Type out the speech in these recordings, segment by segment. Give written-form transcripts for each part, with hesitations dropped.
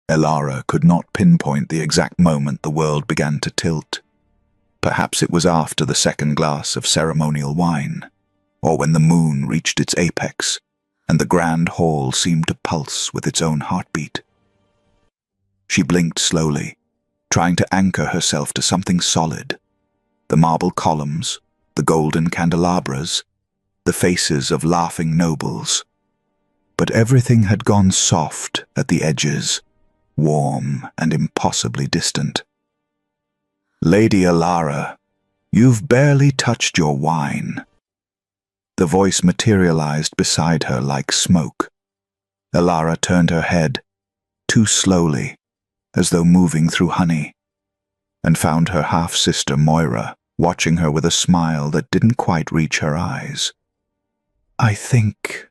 Elara could not pinpoint the exact moment the world began to tilt. Perhaps it was after the second glass of ceremonial wine, or when the moon reached its apex, and the grand hall seemed to pulse with its own heartbeat. She blinked slowly, trying to anchor herself to something solid. The marble columns, the golden candelabras, the faces of laughing nobles. But everything had gone soft at the edges, warm and impossibly distant. "Lady Elara, you've barely touched your wine." The voice materialized beside her like smoke. Elara turned her head, too slowly, as though moving through honey, and found her half-sister Moira watching her with a smile that didn't quite reach her eyes. "I think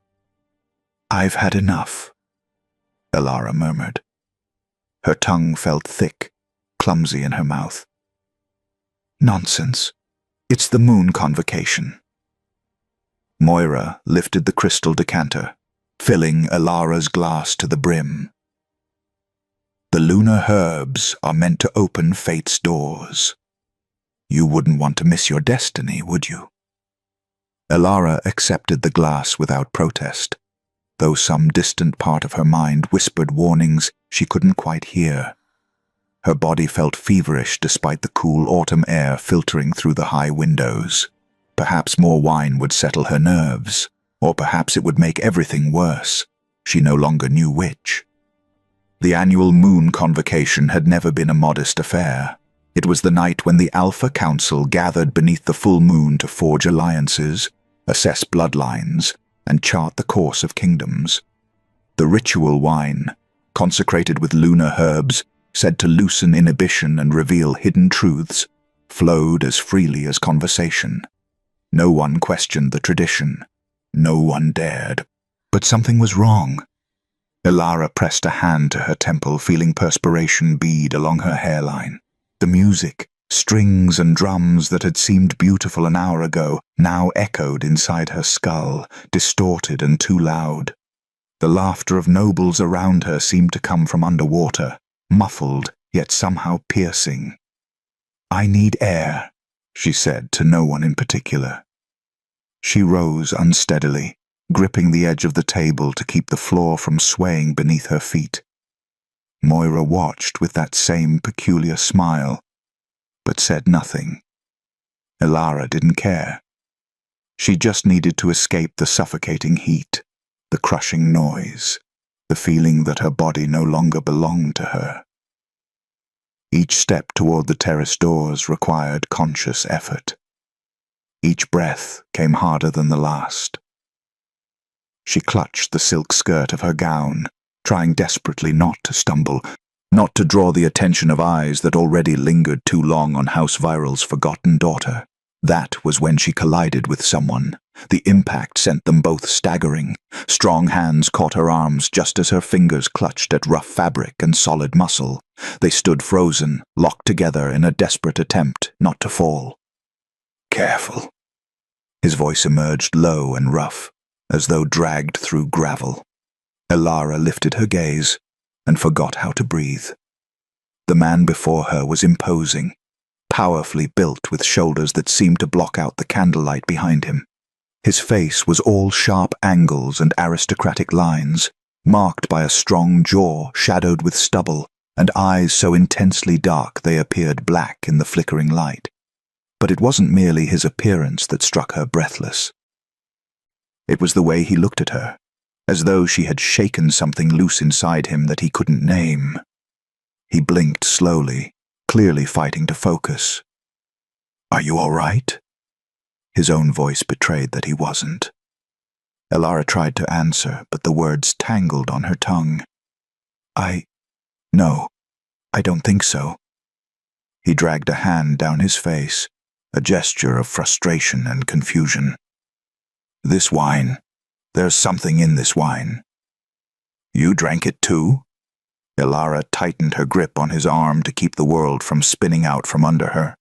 I've had enough," Elara murmured. Her tongue felt thick, clumsy in her mouth. "Nonsense. It's the moon convocation." Moira lifted the crystal decanter, filling Elara's glass to the brim. "The lunar herbs are meant to open fate's doors. You wouldn't want to miss your destiny, would you?" Elara accepted the glass without protest, though some distant part of her mind whispered warnings she couldn't quite hear. Her body felt feverish despite the cool autumn air filtering through the high windows. Perhaps more wine would settle her nerves, or perhaps it would make everything worse. She no longer knew which. The annual moon convocation had never been a modest affair. It was the night when the Alpha Council gathered beneath the full moon to forge alliances, assess bloodlines, and chart the course of kingdoms. The ritual wine, consecrated with lunar herbs, said to loosen inhibition and reveal hidden truths, flowed as freely as conversation. No one questioned the tradition. No one dared. But something was wrong. Elara pressed a hand to her temple, feeling perspiration bead along her hairline. The music, strings and drums that had seemed beautiful an hour ago, now echoed inside her skull, distorted and too loud. The laughter of nobles around her seemed to come from underwater, muffled yet somehow piercing. "I need air," she said to no one in particular. She rose unsteadily, gripping the edge of the table to keep the floor from swaying beneath her feet. Moira watched with that same peculiar smile, but said nothing. Elara didn't care. She just needed to escape the suffocating heat, the crushing noise, the feeling that her body no longer belonged to her. Each step toward the terrace doors required conscious effort. Each breath came harder than the last. She clutched the silk skirt of her gown, trying desperately not to stumble, not to draw the attention of eyes that already lingered too long on House Viral's forgotten daughter. That was when she collided with someone. The impact sent them both staggering. Strong hands caught her arms just as her fingers clutched at rough fabric and solid muscle. They stood frozen, locked together in a desperate attempt not to fall. "Careful." His voice emerged low and rough, as though dragged through gravel. Elara lifted her gaze and forgot how to breathe. The man before her was imposing, powerfully built with shoulders that seemed to block out the candlelight behind him. His face was all sharp angles and aristocratic lines, marked by a strong jaw shadowed with stubble, and eyes so intensely dark they appeared black in the flickering light. But it wasn't merely his appearance that struck her breathless. It was the way he looked at her, as though she had shaken something loose inside him that he couldn't name. He blinked slowly, clearly fighting to focus. "Are you all right?" His own voice betrayed that he wasn't. Elara tried to answer, but the words tangled on her tongue. No, I don't think so." He dragged a hand down his face, a gesture of frustration and confusion. "This wine. There's something in this wine." "You drank it too?" Elara tightened her grip on his arm to keep the world from spinning out from under her.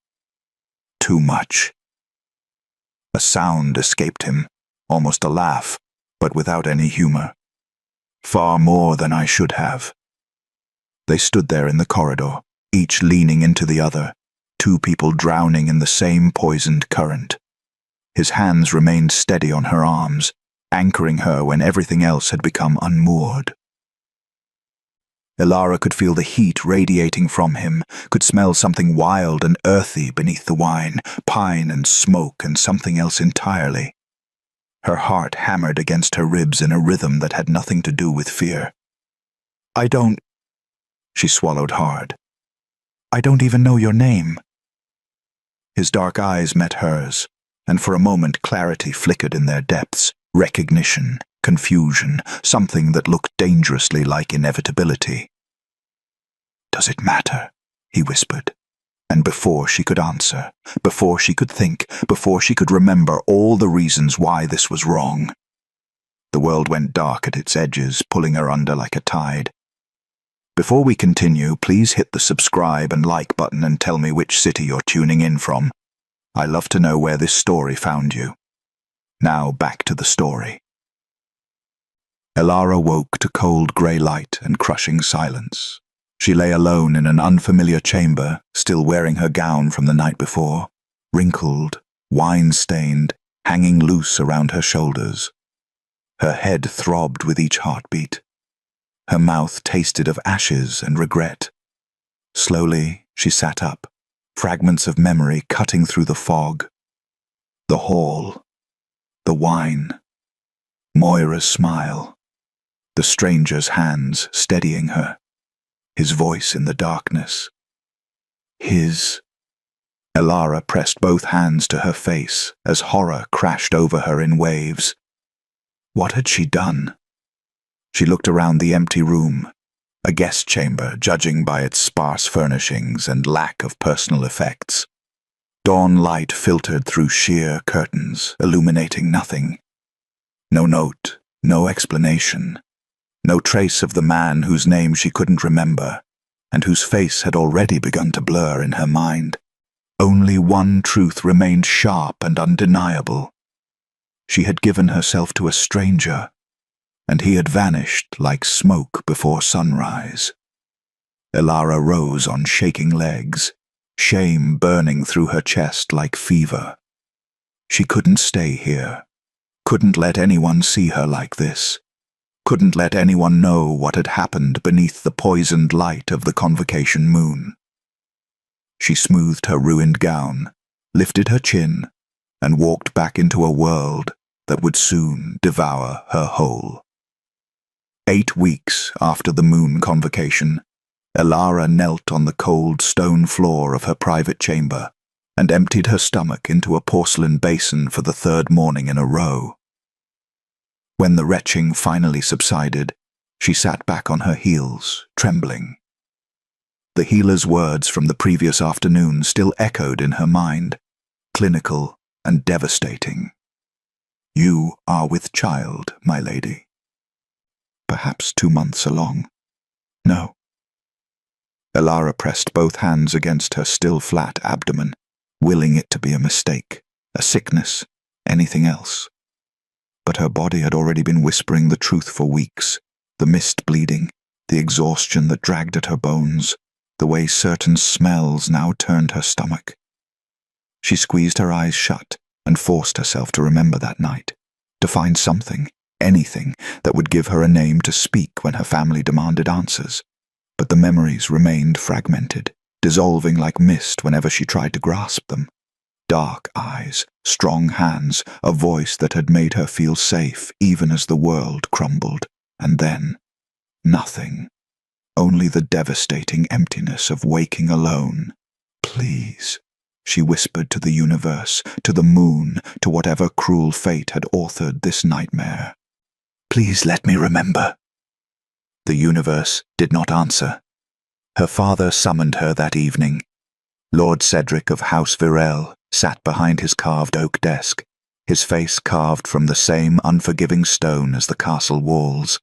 "Too much." A sound escaped him, almost a laugh, but without any humor. "Far more than I should have." They stood there in the corridor, each leaning into the other, two people drowning in the same poisoned current. His hands remained steady on her arms, anchoring her when everything else had become unmoored. Elara could feel the heat radiating from him, could smell something wild and earthy beneath the wine, pine and smoke and something else entirely. Her heart hammered against her ribs in a rhythm that had nothing to do with fear. "I don't—" She swallowed hard. "I don't even know your name." His dark eyes met hers, and for a moment clarity flickered in their depths, recognition, confusion, something that looked dangerously like inevitability. "Does it matter?" he whispered. And before she could answer, before she could think, before she could remember all the reasons why this was wrong, the world went dark at its edges, pulling her under like a tide. Before we continue, please hit the subscribe and like button and tell me which city you're tuning in from. I love to know where this story found you. Now back to the story. Elara woke to cold grey light and crushing silence. She lay alone in an unfamiliar chamber, still wearing her gown from the night before, wrinkled, wine-stained, hanging loose around her shoulders. Her head throbbed with each heartbeat. Her mouth tasted of ashes and regret. Slowly, she sat up, fragments of memory cutting through the fog. The hall, the wine, Moira's smile, the stranger's hands steadying her, his voice in the darkness. His. Elara pressed both hands to her face as horror crashed over her in waves. What had she done? She looked around the empty room, a guest chamber judging by its sparse furnishings and lack of personal effects. Dawn light filtered through sheer curtains, illuminating nothing. No note, no explanation, no trace of the man whose name she couldn't remember, and whose face had already begun to blur in her mind. Only one truth remained sharp and undeniable. She had given herself to a stranger, and he had vanished like smoke before sunrise. Elara rose on shaking legs, shame burning through her chest like fever. She couldn't stay here, couldn't let anyone see her like this, couldn't let anyone know what had happened beneath the poisoned light of the convocation moon. She smoothed her ruined gown, lifted her chin, and walked back into a world that would soon devour her whole. 8 weeks after the moon convocation, Elara knelt on the cold stone floor of her private chamber and emptied her stomach into a porcelain basin for the 3rd morning in a row. When the retching finally subsided, she sat back on her heels, trembling. The healer's words from the previous afternoon still echoed in her mind, clinical and devastating. "You are with child, my lady. Perhaps 2 months along. No." Elara pressed both hands against her still flat abdomen, willing it to be a mistake, a sickness, anything else. But her body had already been whispering the truth for weeks, the missed bleeding, the exhaustion that dragged at her bones, the way certain smells now turned her stomach. She squeezed her eyes shut and forced herself to remember that night, to find something, anything, that would give her a name to speak when her family demanded answers. But the memories remained fragmented, dissolving like mist whenever she tried to grasp them. Dark eyes, strong hands, a voice that had made her feel safe even as the world crumbled, and then nothing. Only the devastating emptiness of waking alone. "Please," she whispered to the universe, to the moon, to whatever cruel fate had authored this nightmare. "Please let me remember." The universe did not answer. Her father summoned her that evening. Lord Cedric of House Virel sat behind his carved oak desk, his face carved from the same unforgiving stone as the castle walls.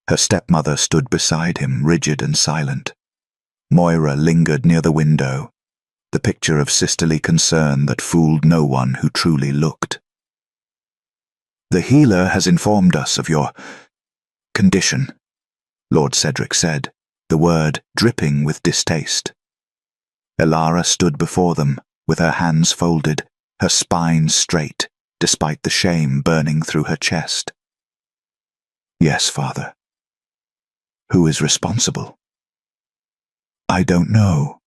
Her stepmother stood beside him, rigid and silent. Moira lingered near the window, the picture of sisterly concern that fooled no one who truly looked. "The healer has informed us of your condition," Lord Cedric said, the word dripping with distaste. Elara stood before them, with her hands folded, her spine straight, despite the shame burning through her chest. Yes, Father. Who is responsible? I don't know.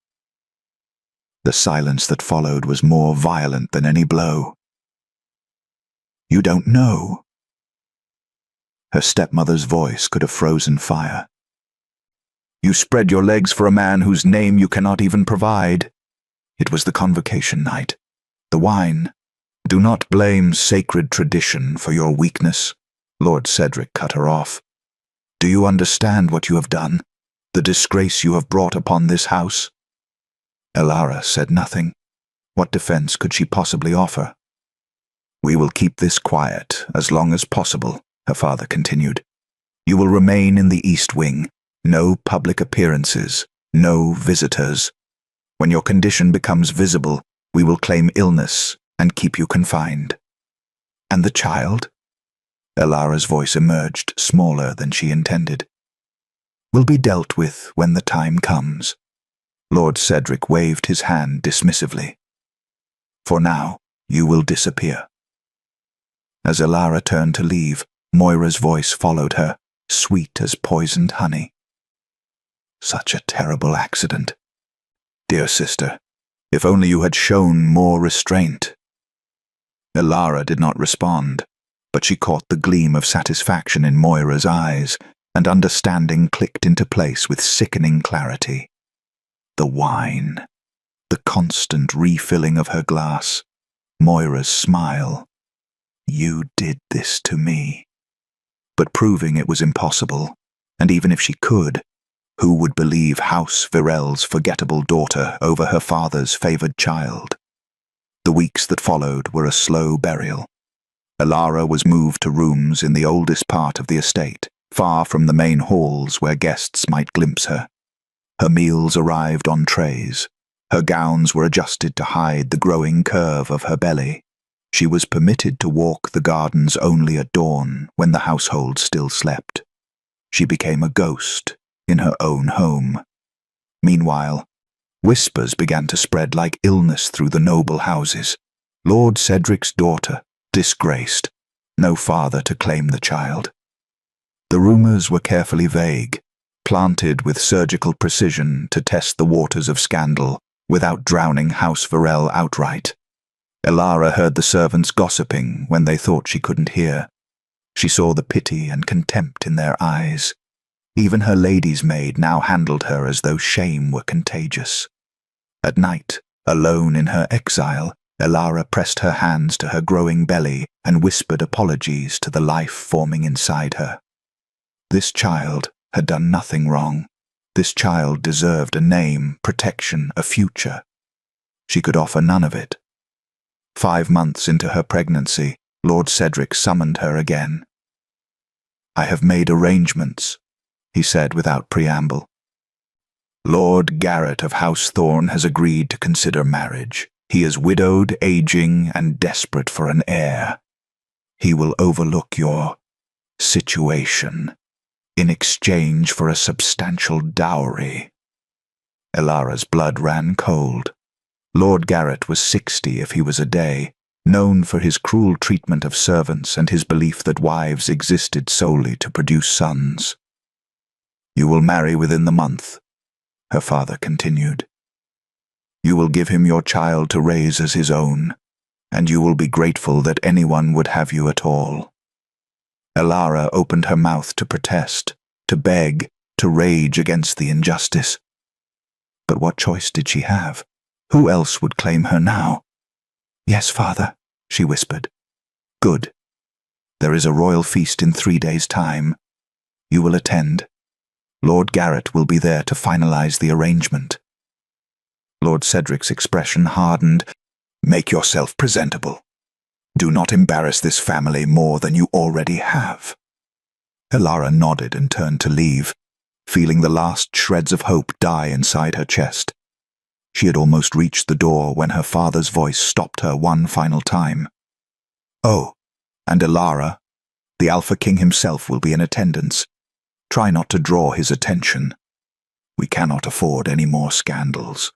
The silence that followed was more violent than any blow. You don't know? Her stepmother's voice could have frozen fire. You spread your legs for a man whose name you cannot even provide. It was the convocation night. The wine. Do not blame sacred tradition for your weakness. Lord Cedric cut her off. Do you understand what you have done? The disgrace you have brought upon this house? Elara said nothing. What defense could she possibly offer? We will keep this quiet as long as possible, her father continued. You will remain in the East Wing. No public appearances, no visitors. When your condition becomes visible, we will claim illness and keep you confined. And the child? Elara's voice emerged, smaller than she intended. Will be dealt with when the time comes. Lord Cedric waved his hand dismissively. For now, you will disappear. As Elara turned to leave, Moira's voice followed her, sweet as poisoned honey. Such a terrible accident. Dear sister, if only you had shown more restraint. Elara did not respond, but she caught the gleam of satisfaction in Moira's eyes, and understanding clicked into place with sickening clarity. The wine, the constant refilling of her glass, Moira's smile. You did this to me. But proving it was impossible, and even if she could, who would believe House Virel's forgettable daughter over her father's favoured child? The weeks that followed were a slow burial. Elara was moved to rooms in the oldest part of the estate, far from the main halls where guests might glimpse her. Her meals arrived on trays. Her gowns were adjusted to hide the growing curve of her belly. She was permitted to walk the gardens only at dawn when the household still slept. She became a ghost in her own home. Meanwhile, whispers began to spread like illness through the noble houses. Lord Cedric's daughter, disgraced, no father to claim the child. The rumors were carefully vague, planted with surgical precision to test the waters of scandal without drowning House Virel outright. Elara heard the servants gossiping when they thought she couldn't hear. She saw the pity and contempt in their eyes. Even her lady's maid now handled her as though shame were contagious. At night, alone in her exile, Elara pressed her hands to her growing belly and whispered apologies to the life forming inside her. This child had done nothing wrong. This child deserved a name, protection, a future. She could offer none of it. 5 months into her pregnancy, Lord Cedric summoned her again. I have made arrangements, he said without preamble. Lord Garrett of House Thorn has agreed to consider marriage. He is widowed, aging, and desperate for an heir. He will overlook your situation in exchange for a substantial dowry. Elara's blood ran cold. Lord Garrett was 60 if he was a day, known for his cruel treatment of servants and his belief that wives existed solely to produce sons. You will marry within the month, her father continued. You will give him your child to raise as his own, and you will be grateful that anyone would have you at all. Elara opened her mouth to protest, to beg, to rage against the injustice. But what choice did she have? Who else would claim her now? Yes, father, she whispered. Good. There is a royal feast in 3 days' time. You will attend. Lord Garrett will be there to finalize the arrangement. Lord Cedric's expression hardened. Make yourself presentable. Do not embarrass this family more than you already have. Elara nodded and turned to leave, feeling the last shreds of hope die inside her chest. She had almost reached the door when her father's voice stopped her one final time. Oh, and Elara, the Alpha King himself will be in attendance. Try not to draw his attention. We cannot afford any more scandals."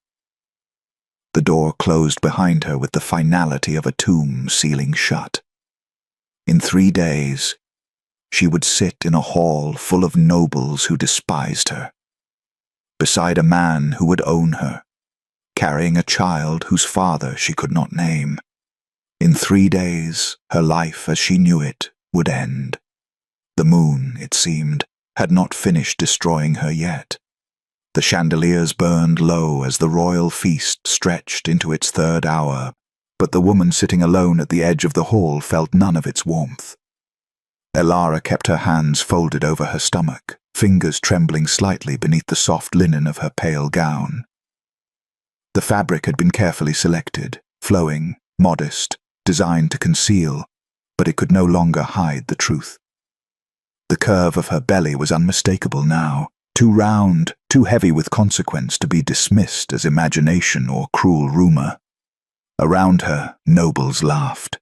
The door closed behind her with the finality of a tomb sealing shut. In 3 days, she would sit in a hall full of nobles who despised her, beside a man who would own her, carrying a child whose father she could not name. In 3 days, her life as she knew it would end. The moon, it seemed, had not finished destroying her yet. The chandeliers burned low as the royal feast stretched into its 3rd hour, but the woman sitting alone at the edge of the hall felt none of its warmth. Elara kept her hands folded over her stomach, fingers trembling slightly beneath the soft linen of her pale gown. The fabric had been carefully selected, flowing, modest, designed to conceal, but it could no longer hide the truth. The curve of her belly was unmistakable now, too round, too heavy with consequence to be dismissed as imagination or cruel rumor. Around her, nobles laughed.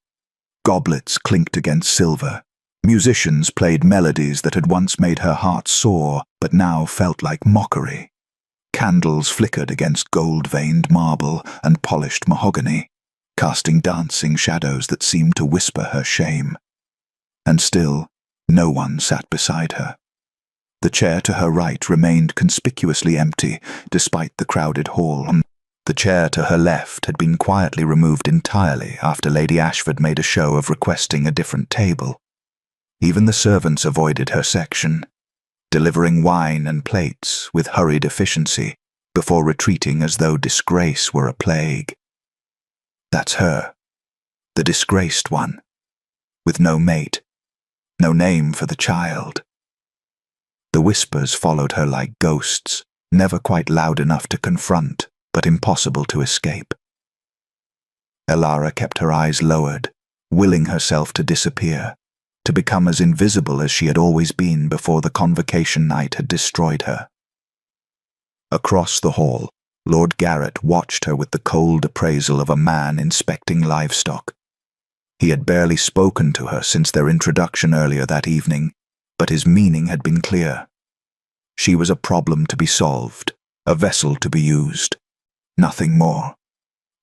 Goblets clinked against silver. Musicians played melodies that had once made her heart soar, but now felt like mockery. Candles flickered against gold-veined marble and polished mahogany, casting dancing shadows that seemed to whisper her shame. And still, no one sat beside her. The chair to her right remained conspicuously empty, despite the crowded hall. The chair to her left had been quietly removed entirely after Lady Ashford made a show of requesting a different table. Even the servants avoided her section, delivering wine and plates with hurried efficiency before retreating as though disgrace were a plague. That's her, the disgraced one, with no mate, no name for the child. The whispers followed her like ghosts, never quite loud enough to confront, but impossible to escape. Elara kept her eyes lowered, willing herself to disappear, to become as invisible as she had always been before the convocation night had destroyed her. Across the hall, Lord Garrett watched her with the cold appraisal of a man inspecting livestock. He had barely spoken to her since their introduction earlier that evening, but his meaning had been clear. She was a problem to be solved, a vessel to be used. Nothing more.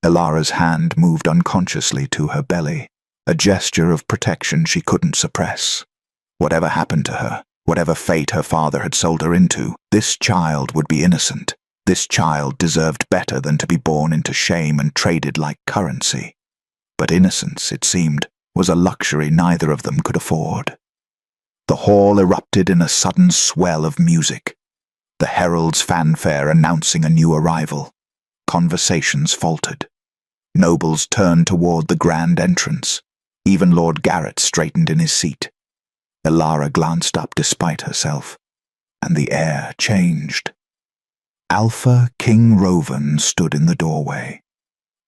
Elara's hand moved unconsciously to her belly, a gesture of protection she couldn't suppress. Whatever happened to her, whatever fate her father had sold her into, this child would be innocent. This child deserved better than to be born into shame and traded like currency. But innocence, it seemed, was a luxury neither of them could afford. The hall erupted in a sudden swell of music, the herald's fanfare announcing a new arrival. Conversations faltered. Nobles turned toward the grand entrance. Even Lord Garrett straightened in his seat. Elara glanced up despite herself, and the air changed. Alpha King Rovan stood in the doorway.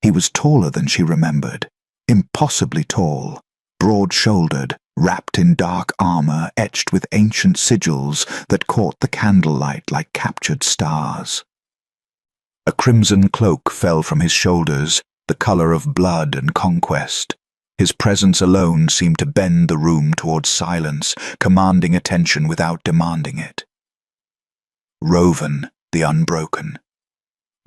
He was taller than she remembered, impossibly tall, broad-shouldered, wrapped in dark armor etched with ancient sigils that caught the candlelight like captured stars. A crimson cloak fell from his shoulders, the color of blood and conquest. His presence alone seemed to bend the room towards silence, commanding attention without demanding it. Rovan, the Unbroken.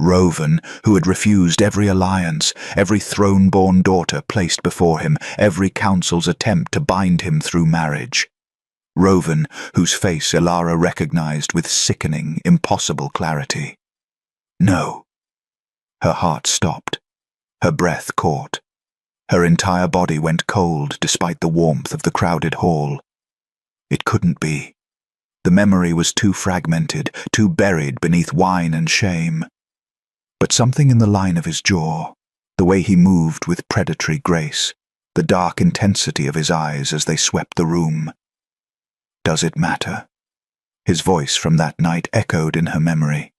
Rovan, who had refused every alliance, every throne-born daughter placed before him, every council's attempt to bind him through marriage. Rovan, whose face Elara recognized with sickening, impossible clarity. No. Her heart stopped. Her breath caught. Her entire body went cold despite the warmth of the crowded hall. It couldn't be. The memory was too fragmented, too buried beneath wine and shame. But something in the line of his jaw, the way he moved with predatory grace, the dark intensity of his eyes as they swept the room. Does it matter? His voice from that night echoed in her memory.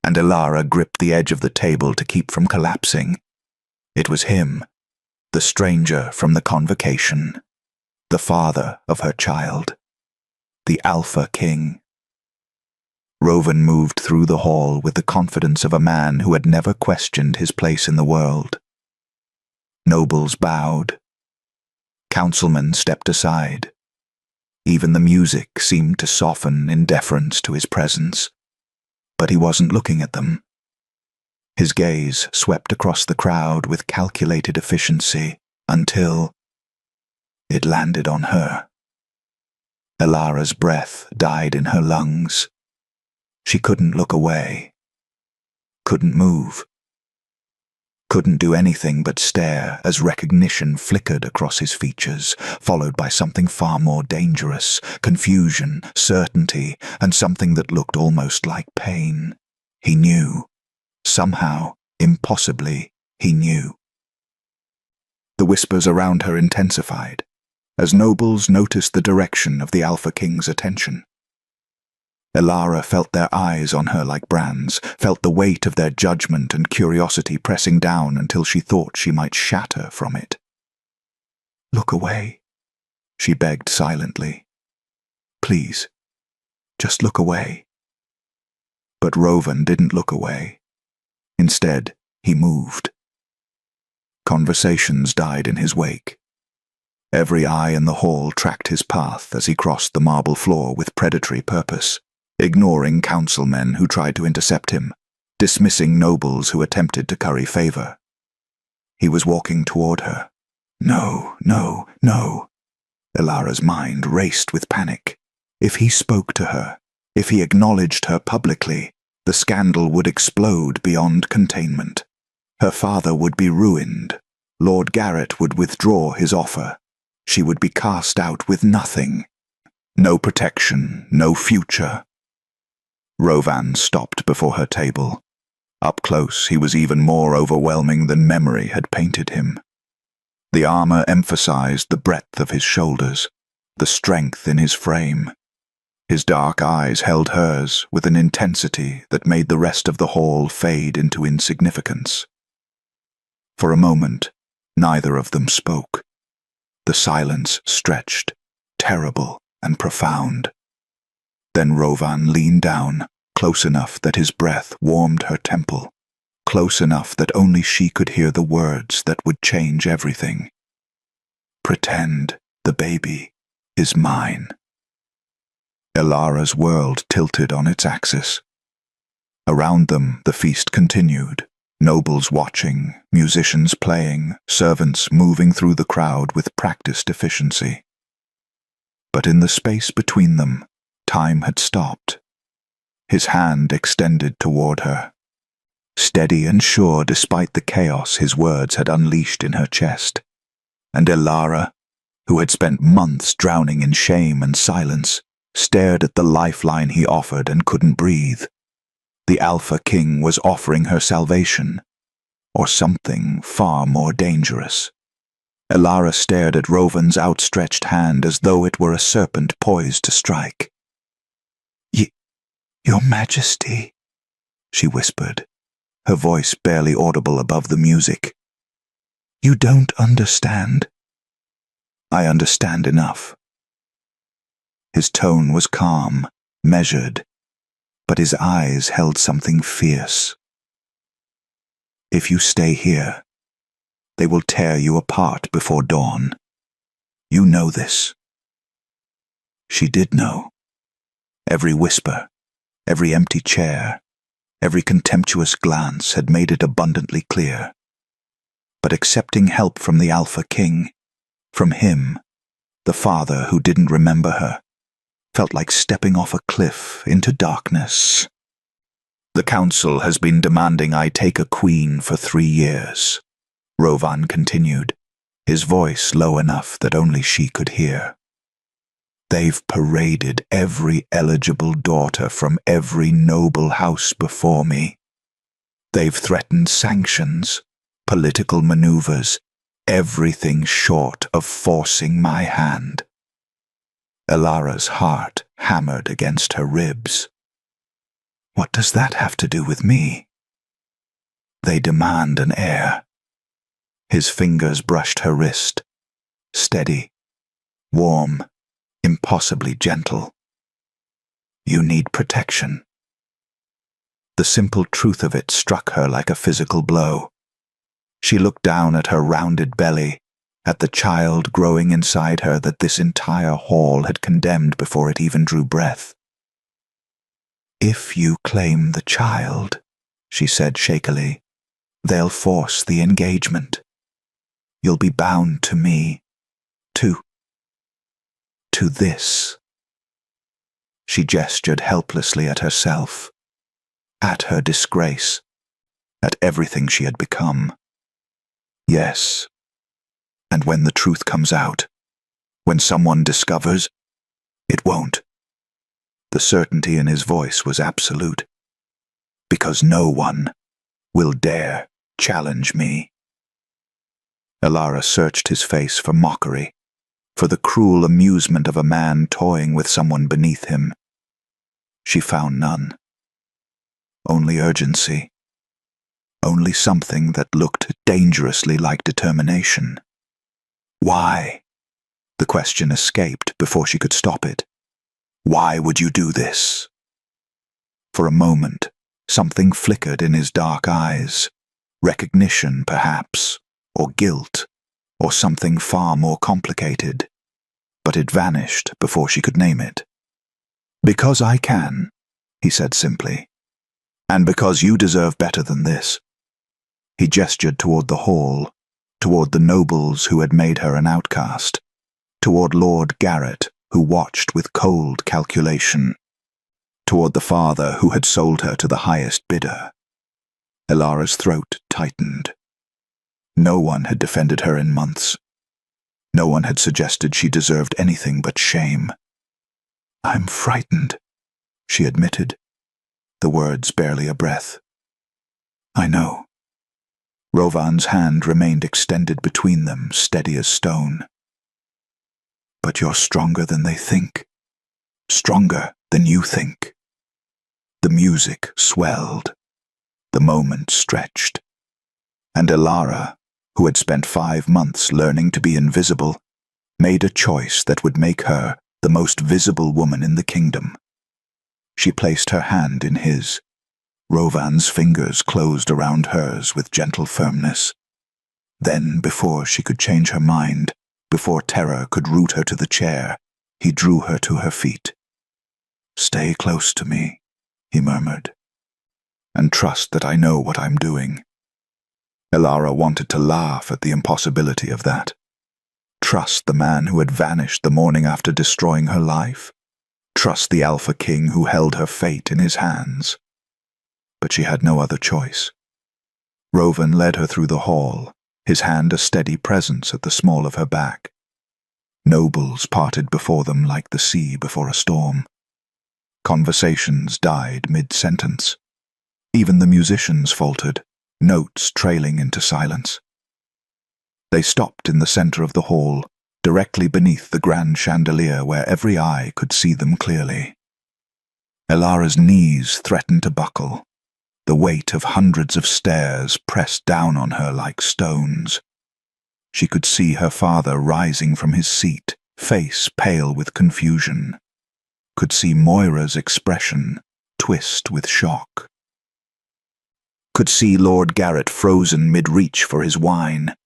And Elara gripped the edge of the table to keep from collapsing. It was him, the stranger from the convocation, the father of her child, the Alpha King. Rovan moved through the hall with the confidence of a man who had never questioned his place in the world. Nobles bowed. Councilmen stepped aside. Even the music seemed to soften in deference to his presence. But he wasn't looking at them. His gaze swept across the crowd with calculated efficiency until it landed on her. Elara's breath died in her lungs. She couldn't look away, couldn't move, couldn't do anything but stare as recognition flickered across his features, followed by something far more dangerous, confusion, certainty, and something that looked almost like pain. He knew. Somehow, impossibly, he knew. The whispers around her intensified, as nobles noticed the direction of the Alpha King's attention. Elara felt their eyes on her like brands, felt the weight of their judgment and curiosity pressing down until she thought she might shatter from it. "Look away," she begged silently. "Please, just look away." But Rovan didn't look away. Instead, he moved. Conversations died in his wake. Every eye in the hall tracked his path as he crossed the marble floor with predatory purpose, ignoring councilmen who tried to intercept him, dismissing nobles who attempted to curry favor. He was walking toward her. No, no, no. Elara's mind raced with panic. If he spoke to her, if he acknowledged her publicly, the scandal would explode beyond containment. Her father would be ruined. Lord Garrett would withdraw his offer. She would be cast out with nothing. No protection, no future. Rovan stopped before her table. Up close, he was even more overwhelming than memory had painted him. The armor emphasized the breadth of his shoulders, the strength in his frame. His dark eyes held hers with an intensity that made the rest of the hall fade into insignificance. For a moment, neither of them spoke. The silence stretched, terrible and profound. Then Rovan leaned down, close enough that his breath warmed her temple, close enough that only she could hear the words that would change everything. "Pretend the baby is mine." Elara's world tilted on its axis. Around them, the feast continued. Nobles watching, musicians playing, servants moving through the crowd with practiced efficiency. But in the space between them, time had stopped. His hand extended toward her. Steady and sure despite the chaos his words had unleashed in her chest. And Elara, who had spent months drowning in shame and silence, stared at the lifeline he offered and couldn't breathe. The Alpha King was offering her salvation, or something far more dangerous. Elara stared at Rovan's outstretched hand as though it were a serpent poised to strike. Your Majesty," she whispered, her voice barely audible above the music. "You don't understand." "I understand enough." His tone was calm, measured, but his eyes held something fierce. "If you stay here, they will tear you apart before dawn. You know this." She did know. Every whisper, every empty chair, every contemptuous glance had made it abundantly clear. But accepting help from the Alpha King, from him, the father who didn't remember her, felt like stepping off a cliff into darkness. "The council has been demanding I take a queen for 3 years," Rovan continued, his voice low enough that only she could hear. "They've paraded every eligible daughter from every noble house before me. They've threatened sanctions, political maneuvers, everything short of forcing my hand." Elara's heart hammered against her ribs. "What does that have to do with me?" "They demand an heir." His fingers brushed her wrist, steady, warm, impossibly gentle. "You need protection." The simple truth of it struck her like a physical blow. She looked down at her rounded belly, at the child growing inside her that this entire hall had condemned before it even drew breath. "If you claim the child," she said shakily, "they'll force the engagement. You'll be bound to me, to this." She gestured helplessly at herself, at her disgrace, at everything she had become. "Yes, and when the truth comes out, when someone discovers, it won't." The certainty in his voice was absolute. "Because no one will dare challenge me." Elara searched his face for mockery, for the cruel amusement of a man toying with someone beneath him. She found none. Only urgency. Only something that looked dangerously like determination. "Why?" The question escaped before she could stop it. "Why would you do this?" For a moment, something flickered in his dark eyes. Recognition, perhaps, or guilt, or something far more complicated. But it vanished before she could name it. "Because I can," he said simply. "And because you deserve better than this." He gestured toward the hall, toward the nobles who had made her an outcast, toward Lord Garrett, who watched with cold calculation, toward the father who had sold her to the highest bidder. Elara's throat tightened. No one had defended her in months. No one had suggested she deserved anything but shame. "I'm frightened," she admitted, the words barely a breath. "I know." Rovan's hand remained extended between them, steady as stone. "But you're stronger than they think. Stronger than you think." The music swelled. The moment stretched. And Elara, who had spent 5 months learning to be invisible, made a choice that would make her the most visible woman in the kingdom. She placed her hand in his. Rovan's fingers closed around hers with gentle firmness. Then, before she could change her mind, before terror could root her to the chair, he drew her to her feet. "Stay close to me," he murmured, "and trust that I know what I'm doing." Elara wanted to laugh at the impossibility of that. Trust the man who had vanished the morning after destroying her life? Trust the Alpha King who held her fate in his hands? But she had no other choice. Rovan led her through the hall, his hand a steady presence at the small of her back. Nobles parted before them like the sea before a storm. Conversations died mid-sentence. Even the musicians faltered, notes trailing into silence. They stopped in the center of the hall, directly beneath the grand chandelier where every eye could see them clearly. Elara's knees threatened to buckle. The weight of hundreds of stairs pressed down on her like stones. She could see her father rising from his seat, face pale with confusion. Could see Moira's expression twist with shock. Could see Lord Garrett frozen mid-reach for his wine.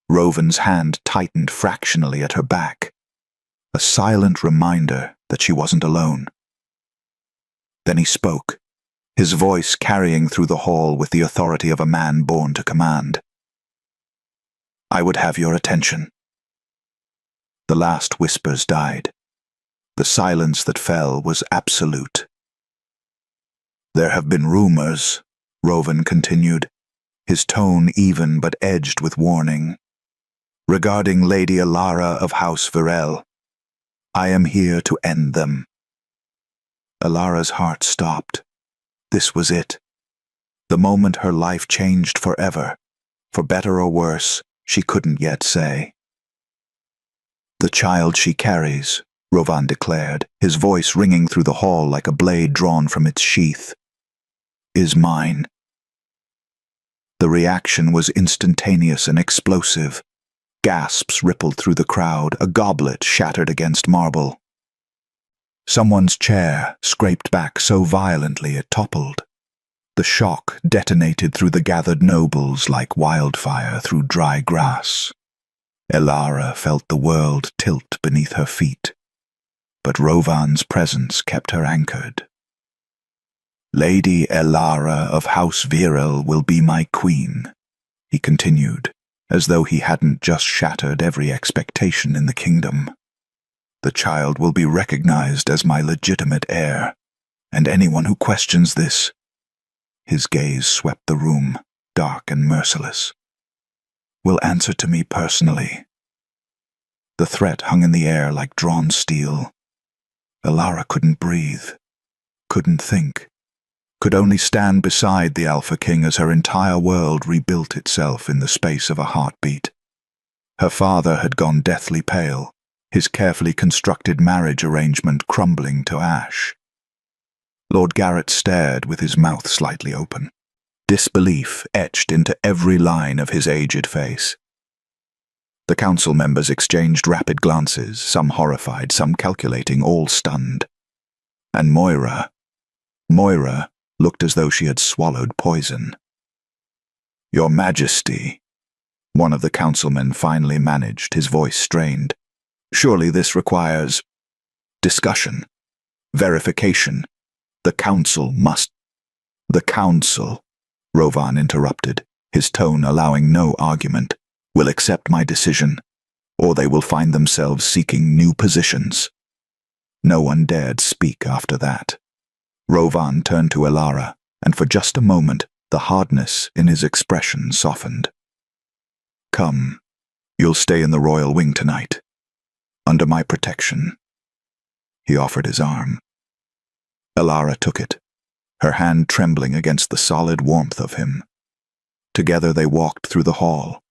Rovan's hand tightened fractionally at her back. A silent reminder that she wasn't alone. Then he spoke, his voice carrying through the hall with the authority of a man born to command. "I would have your attention." The last whispers died. The silence that fell was absolute. "There have been rumors," Rovan continued, his tone even but edged with warning, "regarding Lady Elara of House Virel. I am here to end them." Elara's heart stopped. This was it. The moment her life changed forever. For better or worse, she couldn't yet say. "The child she carries," Rovan declared, his voice ringing through the hall like a blade drawn from its sheath, "is mine." The reaction was instantaneous and explosive. Gasps rippled through the crowd, a goblet shattered against marble. Someone's chair scraped back so violently it toppled. The shock detonated through the gathered nobles like wildfire through dry grass. Elara felt the world tilt beneath her feet, but Rovan's presence kept her anchored. Lady Elara of House Virel will be my queen, he continued, as though he hadn't just shattered every expectation in the kingdom. The child will be recognized as my legitimate heir, and anyone who questions this— His gaze swept the room, dark and merciless— will answer to me personally. The threat hung in the air like drawn steel. Elara couldn't breathe, couldn't think, could only stand beside the Alpha King as her entire world rebuilt itself in the space of a heartbeat. Her father had gone deathly pale, his carefully constructed marriage arrangement crumbling to ash. Lord Garrett stared with his mouth slightly open, disbelief etched into every line of his aged face. The council members exchanged rapid glances, some horrified, some calculating, all stunned. And Moira looked as though she had swallowed poison. "Your Majesty," one of the councilmen finally managed, his voice strained. "Surely this requires discussion, verification. The council must—" "The council," Rovan interrupted, his tone allowing no argument, "will accept my decision, or they will find themselves seeking new positions." No one dared speak after that. Rovan turned to Elara, and for just a moment the hardness in his expression softened. "Come, you'll stay in the royal wing tonight, under my protection." He offered his arm. Elara took it, her hand trembling against the solid warmth of him. Together they walked through the hall.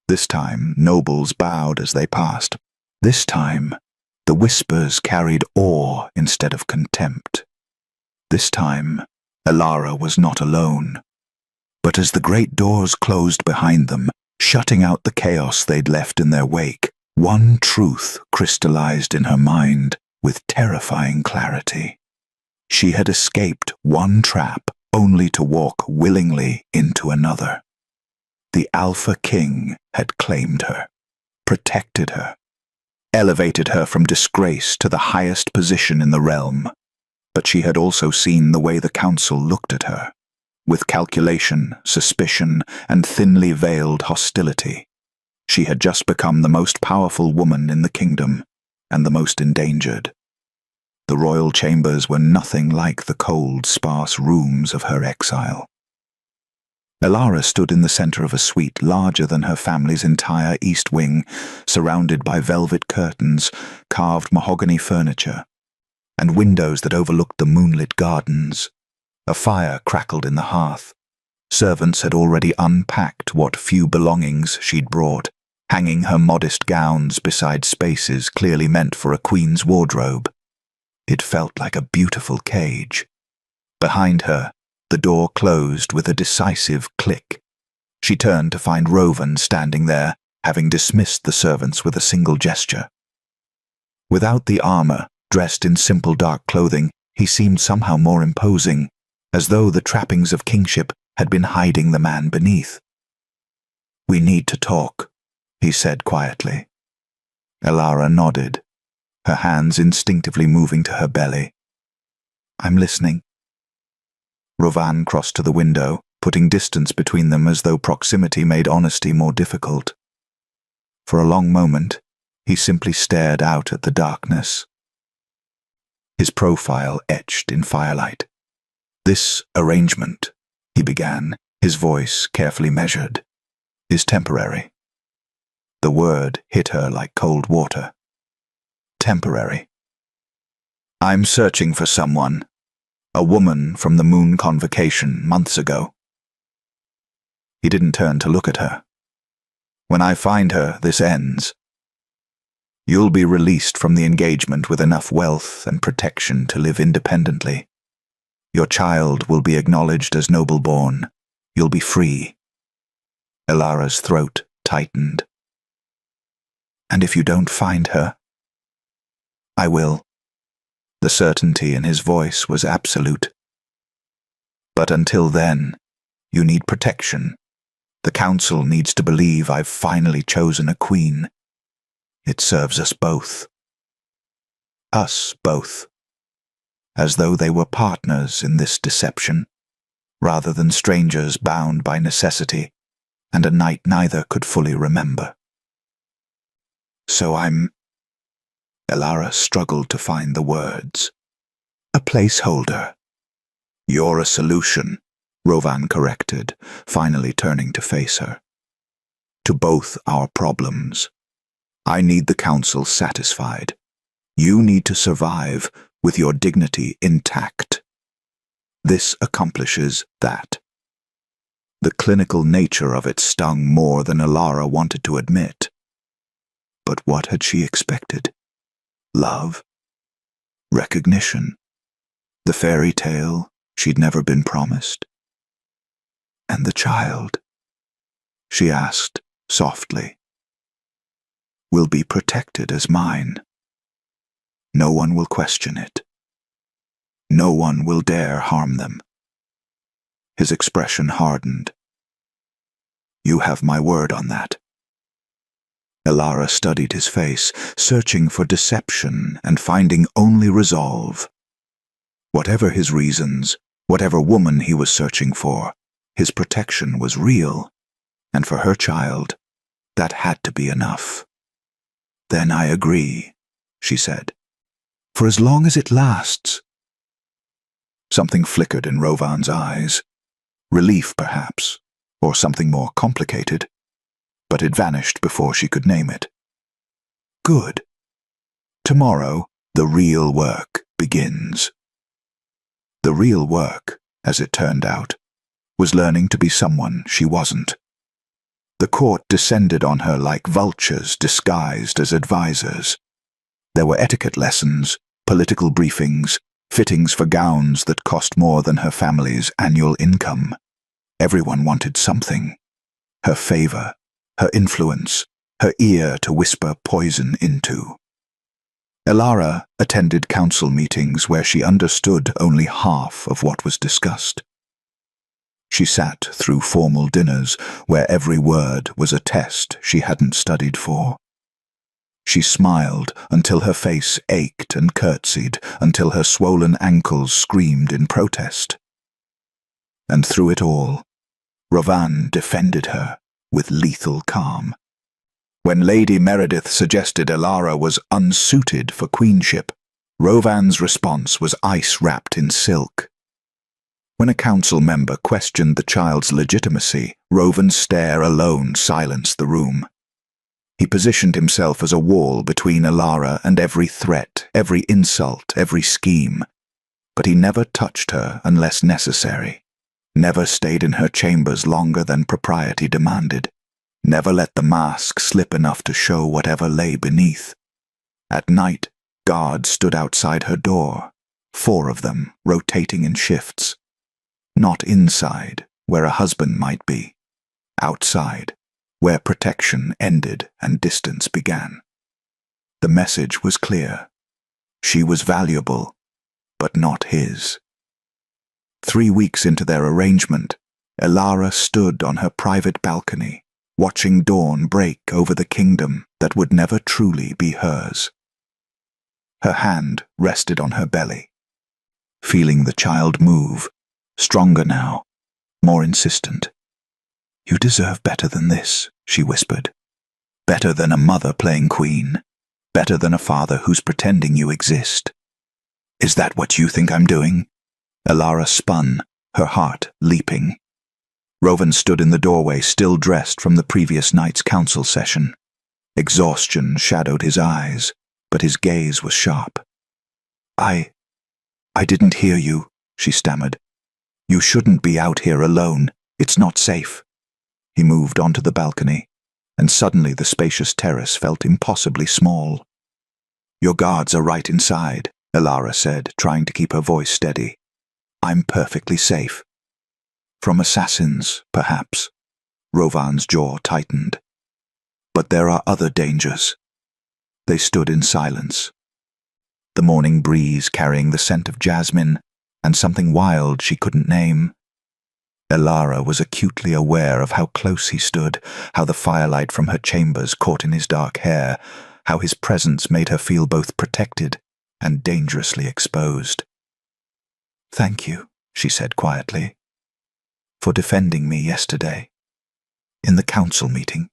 This time, nobles bowed as they passed. This time, the whispers carried awe instead of contempt. This time, Elara was not alone. But as the great doors closed behind them, shutting out the chaos they'd left in their wake, one truth crystallized in her mind with terrifying clarity. She had escaped one trap only to walk willingly into another. The Alpha King had claimed her, protected her, elevated her from disgrace to the highest position in the realm. But she had also seen the way the council looked at her, with calculation, suspicion, and thinly veiled hostility. She had just become the most powerful woman in the kingdom, and the most endangered. The royal chambers were nothing like the cold, sparse rooms of her exile. Elara stood in the center of a suite larger than her family's entire east wing, surrounded by velvet curtains, carved mahogany furniture, and windows that overlooked the moonlit gardens. A fire crackled in the hearth. Servants had already unpacked what few belongings she'd brought, hanging her modest gowns beside spaces clearly meant for a queen's wardrobe. It felt like a beautiful cage. Behind her, the door closed with a decisive click. She turned to find Rovan standing there, having dismissed the servants with a single gesture. Without the armor, dressed in simple dark clothing, he seemed somehow more imposing, as though the trappings of kingship had been hiding the man beneath. "We need to talk," he said quietly. Elara nodded, her hands instinctively moving to her belly. "I'm listening." Rovan crossed to the window, putting distance between them as though proximity made honesty more difficult. For a long moment, he simply stared out at the darkness. His profile etched in firelight. "This arrangement," he began, his voice carefully measured, "is temporary." The word hit her like cold water. Temporary. "I'm searching for someone, a woman from the moon convocation months ago." He didn't turn to look at her. "When I find her, this ends. You'll be released from the engagement with enough wealth and protection to live independently. Your child will be acknowledged as noble-born. You'll be free." Elara's throat tightened. "And if you don't find her?" "I will." The certainty in his voice was absolute. "But until then, you need protection. The council needs to believe I've finally chosen a queen. It serves us both." "Us both." as though they were partners in this deception, rather than strangers bound by necessity and a night neither could fully remember. So Elara struggled to find the words. A placeholder. You're a solution, Rovan corrected, finally turning to face her. To both our problems. I need the council satisfied. You need to survive with your dignity intact. This accomplishes that. The clinical nature of it stung more than Elara wanted to admit. But what had she expected? Love? Recognition? The fairy tale she'd never been promised? And the child? She asked softly. Will be protected as mine. No one will question it. No one will dare harm them. His expression hardened. You have my word on that. Elara studied his face, searching for deception and finding only resolve. Whatever his reasons, whatever woman he was searching for, his protection was real, and for her child, that had to be enough. Then I agree, she said. For as long as it lasts. Something flickered in Rovan's eyes. Relief, perhaps, or something more complicated, but it vanished before she could name it. Good. Tomorrow, the real work begins. The real work, as it turned out, was learning to be someone she wasn't. The court descended on her like vultures disguised as advisors. There were etiquette lessons, political briefings, fittings for gowns that cost more than her family's annual income. Everyone wanted something. Her favor, her influence, her ear to whisper poison into. Elara attended council meetings where she understood only half of what was discussed. She sat through formal dinners where every word was a test she hadn't studied for. She smiled until her face ached and curtsied until her swollen ankles screamed in protest. And through it all, Rovan defended her with lethal calm. When Lady Meredith suggested Elara was unsuited for queenship, Rovan's response was ice wrapped in silk. When a council member questioned the child's legitimacy, Rovan's stare alone silenced the room. He positioned himself as a wall between Elara and every threat, every insult, every scheme. But he never touched her unless necessary, never stayed in her chambers longer than propriety demanded, never let the mask slip enough to show whatever lay beneath. At night, guards stood outside her door, 4 of them, rotating in shifts. Not inside, where a husband might be. Outside, where protection ended and distance began. The message was clear. She was valuable, but not his. 3 weeks into their arrangement, Elara stood on her private balcony, watching dawn break over the kingdom that would never truly be hers. Her hand rested on her belly, feeling the child move, stronger now, more insistent. You deserve better than this, she whispered. Better than a mother playing queen. Better than a father who's pretending you exist. Is that what you think I'm doing? Elara spun, her heart leaping. Rovan stood in the doorway, still dressed from the previous night's council session. Exhaustion shadowed his eyes, but his gaze was sharp. I didn't hear you, she stammered. You shouldn't be out here alone. It's not safe. He moved onto the balcony, and suddenly the spacious terrace felt impossibly small. Your guards are right inside, Elara said, trying to keep her voice steady. I'm perfectly safe. From assassins, perhaps. Rovan's jaw tightened. But there are other dangers. They stood in silence. The morning breeze carrying the scent of jasmine, and something wild she couldn't name. Elara was acutely aware of how close he stood, how the firelight from her chambers caught in his dark hair, how his presence made her feel both protected and dangerously exposed. "Thank you," she said quietly, "for defending me yesterday, in the council meeting.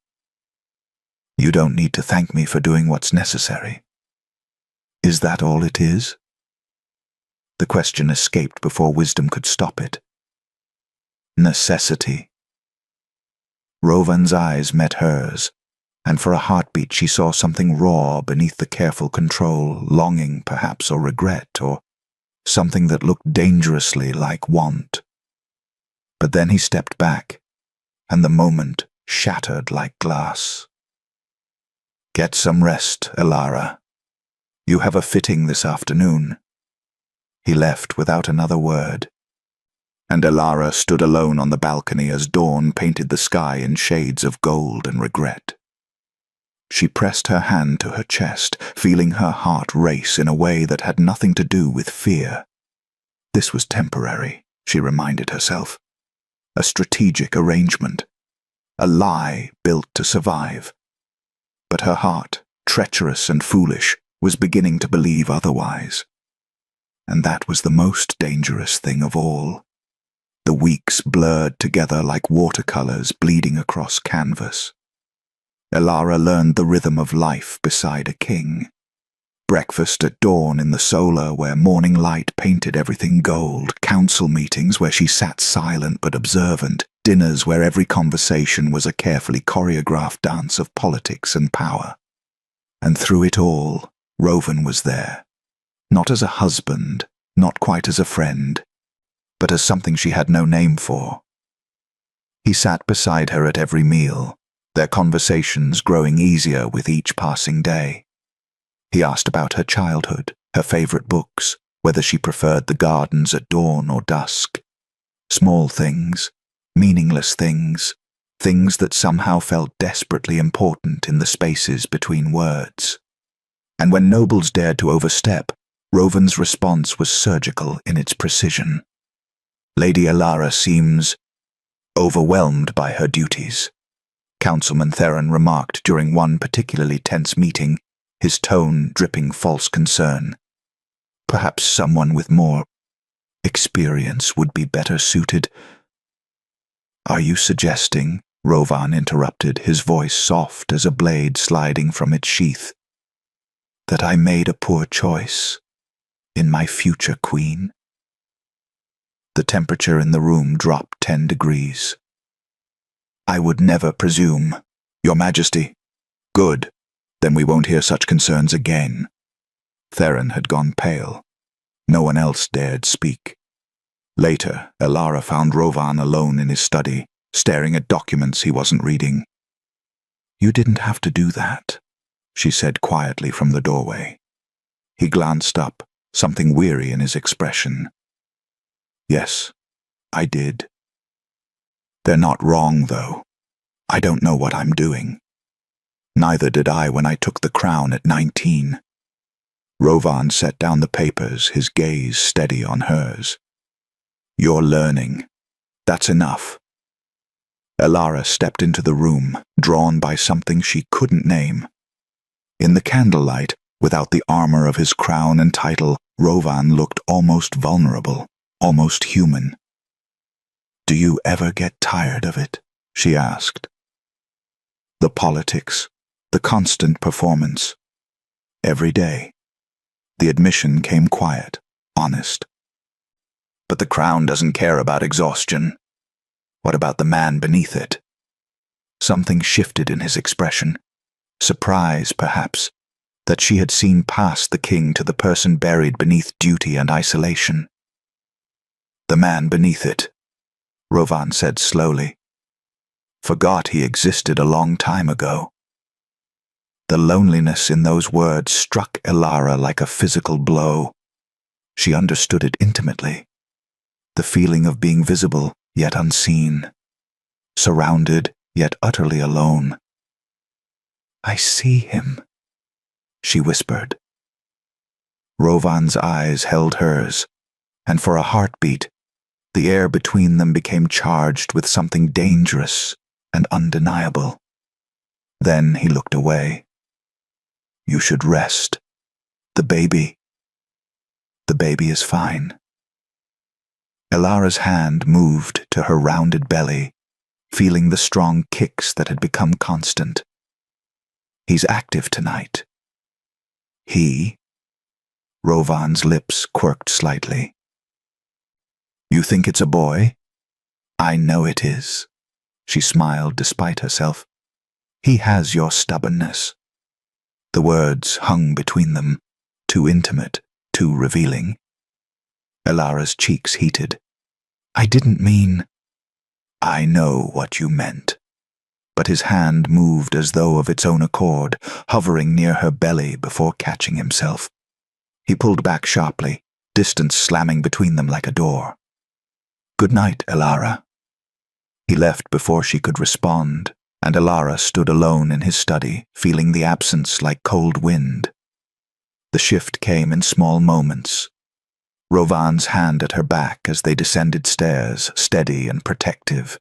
You don't need to thank me for doing what's necessary. Is that all it is?" The question escaped before wisdom could stop it. Necessity. Rovan's eyes met hers, and for a heartbeat she saw something raw beneath the careful control, longing perhaps, or regret, or something that looked dangerously like want. But then he stepped back, and the moment shattered like glass. "Get some rest, Elara. You have a fitting this afternoon." He left without another word, and Elara stood alone on the balcony as dawn painted the sky in shades of gold and regret. She pressed her hand to her chest, feeling her heart race in a way that had nothing to do with fear. This was temporary, she reminded herself. A strategic arrangement. A lie built to survive. But her heart, treacherous and foolish, was beginning to believe otherwise. And that was the most dangerous thing of all. The weeks blurred together like watercolors bleeding across canvas. Elara learned the rhythm of life beside a king. Breakfast at dawn in the solar where morning light painted everything gold, council meetings where she sat silent but observant, dinners where every conversation was a carefully choreographed dance of politics and power. And through it all, Rovan was there. Not as a husband, not quite as a friend, but as something she had no name for. He sat beside her at every meal, their conversations growing easier with each passing day. He asked about her childhood, her favorite books, whether she preferred the gardens at dawn or dusk. Small things, meaningless things, things that somehow felt desperately important in the spaces between words. And when nobles dared to overstep, Rovan's response was surgical in its precision. "Lady Elara seems overwhelmed by her duties," Councilman Theron remarked during one particularly tense meeting, his tone dripping false concern. "Perhaps someone with more experience would be better suited." "Are you suggesting," Rovan interrupted, his voice soft as a blade sliding from its sheath, "that I made a poor choice in my future queen?" The temperature in the room dropped 10 degrees. "I would never presume, Your Majesty." "Good. Then we won't hear such concerns again." Theron had gone pale. No one else dared speak. Later, Elara found Rovan alone in his study, staring at documents he wasn't reading. "You didn't have to do that," she said quietly from the doorway. He glanced up, something weary in his expression. "Yes, I did. They're not wrong, though. I don't know what I'm doing. Neither did I when I took the crown at 19. Rovan set down the papers, his gaze steady on hers. "You're learning. That's enough." Elara stepped into the room, drawn by something she couldn't name. In the candlelight, without the armor of his crown and title, Rovan looked almost vulnerable, almost human. "Do you ever get tired of it?" she asked. "The politics, the constant performance. Every day." The admission came quiet, honest. "But the crown doesn't care about exhaustion. What about the man beneath it?" Something shifted in his expression. Surprise, perhaps, that she had seen past the king to the person buried beneath duty and isolation. "The man beneath it," Rovan said slowly. "Forgot he existed a long time ago." The loneliness in those words struck Elara like a physical blow. She understood it intimately. The feeling of being visible, yet unseen. Surrounded, yet utterly alone. "I see him," she whispered. Rovan's eyes held hers, and for a heartbeat, the air between them became charged with something dangerous and undeniable. Then he looked away. "You should rest. The baby is fine." Elara's hand moved to her rounded belly, feeling the strong kicks that had become constant. He's active tonight. He? Rovan's lips quirked slightly. You think it's a boy? I know it is. She smiled despite herself. He has your stubbornness. The words hung between them, too intimate, too revealing. Elara's cheeks heated. I didn't mean... I know what you meant. But his hand moved as though of its own accord, hovering near her belly before catching himself. He pulled back sharply, distance slamming between them like a door. Good night, Elara. He left before she could respond, and Elara stood alone in his study, feeling the absence like cold wind. The shift came in small moments. Rovan's hand at her back as they descended stairs, steady and protective.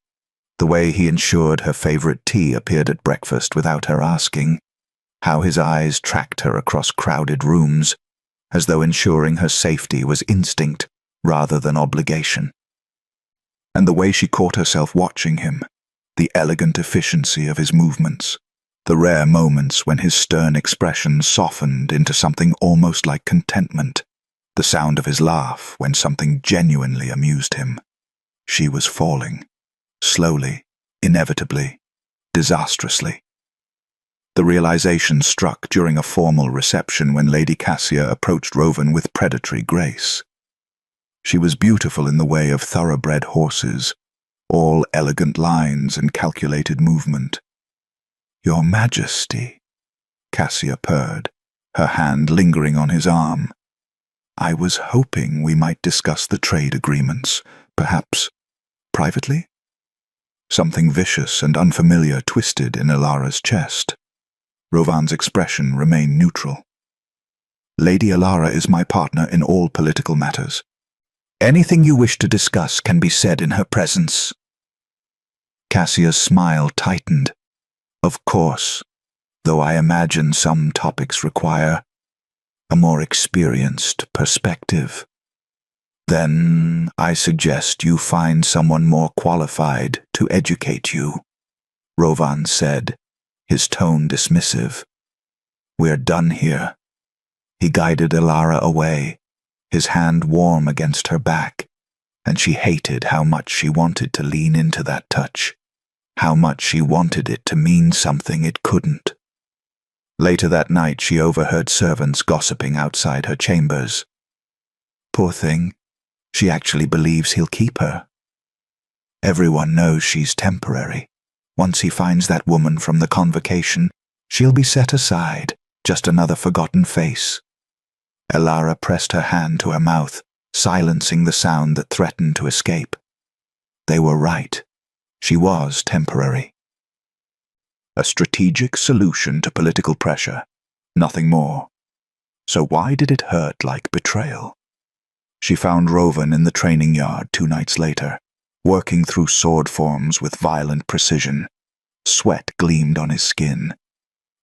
The way he ensured her favorite tea appeared at breakfast without her asking. How his eyes tracked her across crowded rooms, as though ensuring her safety was instinct rather than obligation. And the way she caught herself watching him, the elegant efficiency of his movements, the rare moments when his stern expression softened into something almost like contentment, the sound of his laugh when something genuinely amused him. She was falling, slowly, inevitably, disastrously. The realization struck during a formal reception when Lady Cassia approached Rovan with predatory grace. She was beautiful in the way of thoroughbred horses, all elegant lines and calculated movement. Your Majesty, Cassia purred, her hand lingering on his arm. I was hoping we might discuss the trade agreements, perhaps privately? Something vicious and unfamiliar twisted in Elara's chest. Rovan's expression remained neutral. Lady Elara is my partner in all political matters. Anything you wish to discuss can be said in her presence. Cassia's smile tightened. Of course, though I imagine some topics require a more experienced perspective. Then I suggest you find someone more qualified to educate you, Rovan said, his tone dismissive. We're done here. He guided Elara away, his hand warm against her back, and she hated how much she wanted to lean into that touch, how much she wanted it to mean something it couldn't. Later that night she overheard servants gossiping outside her chambers. Poor thing, she actually believes he'll keep her. Everyone knows she's temporary. Once he finds that woman from the convocation, she'll be set aside, just another forgotten face. Elara pressed her hand to her mouth, silencing the sound that threatened to escape. They were right. She was temporary. A strategic solution to political pressure, nothing more. So why did it hurt like betrayal? She found Rovan in the training yard 2 nights later, working through sword forms with violent precision. Sweat gleamed on his skin.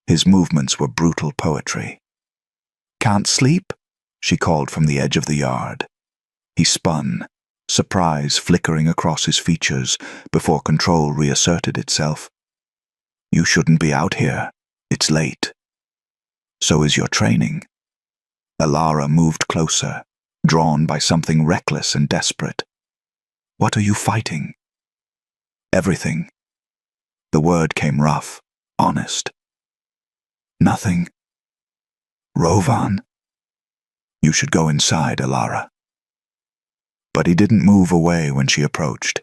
His movements were brutal poetry. Can't sleep? She called from the edge of the yard. He spun, surprise flickering across his features before control reasserted itself. You shouldn't be out here. It's late. So is your training. Elara moved closer, drawn by something reckless and desperate. What are you fighting? Everything. The word came rough, honest. Nothing. Rovan. You should go inside, Elara. But he didn't move away when she approached.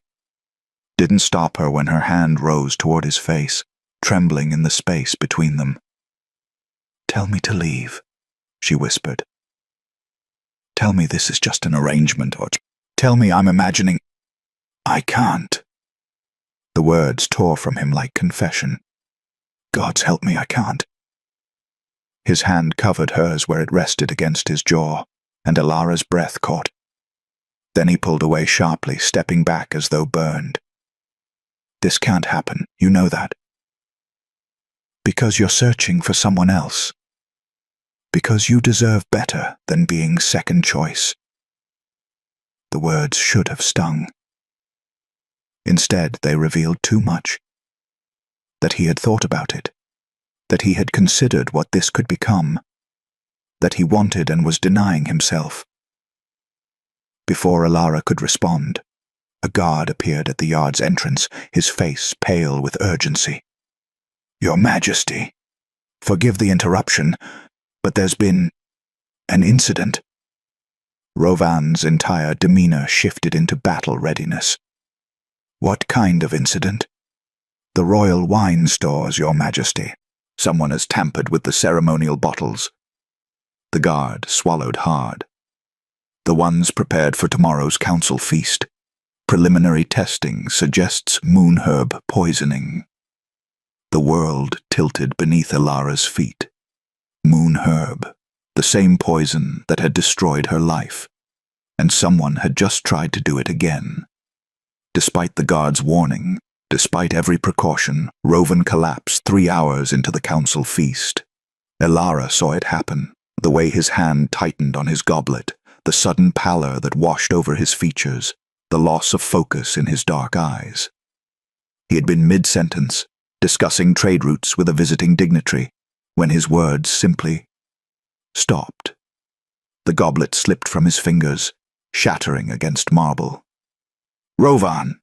Didn't stop her when her hand rose toward his face, trembling in the space between them. Tell me to leave, she whispered. Tell me this is just an arrangement, or tell me I'm imagining. I can't. The words tore from him like confession. God's help me, I can't. His hand covered hers where it rested against his jaw, and Elara's breath caught. Then he pulled away sharply, stepping back as though burned. This can't happen, you know that. Because you're searching for someone else. Because you deserve better than being second choice. The words should have stung. Instead, they revealed too much. That he had thought about it. That he had considered what this could become. That he wanted and was denying himself. Before Alara could respond, a guard appeared at the yard's entrance, his face pale with urgency. "Your Majesty, forgive the interruption, but there's been an incident." Rovan's entire demeanor shifted into battle readiness. "What kind of incident?" "The royal wine stores, Your Majesty. Someone has tampered with the ceremonial bottles." The guard swallowed hard. "The ones prepared for tomorrow's council feast. Preliminary testing suggests moonherb poisoning." The world tilted beneath Alara's feet. Moonherb, the same poison that had destroyed her life. And someone had just tried to do it again. Despite the guard's warning, despite every precaution, Rovan collapsed 3 hours into the council feast. Alara saw it happen, the way his hand tightened on his goblet, the sudden pallor that washed over his features, the loss of focus in his dark eyes. He had been mid-sentence, discussing trade routes with a visiting dignitary, when his words simply stopped. The goblet slipped from his fingers, shattering against marble. "Rovan!"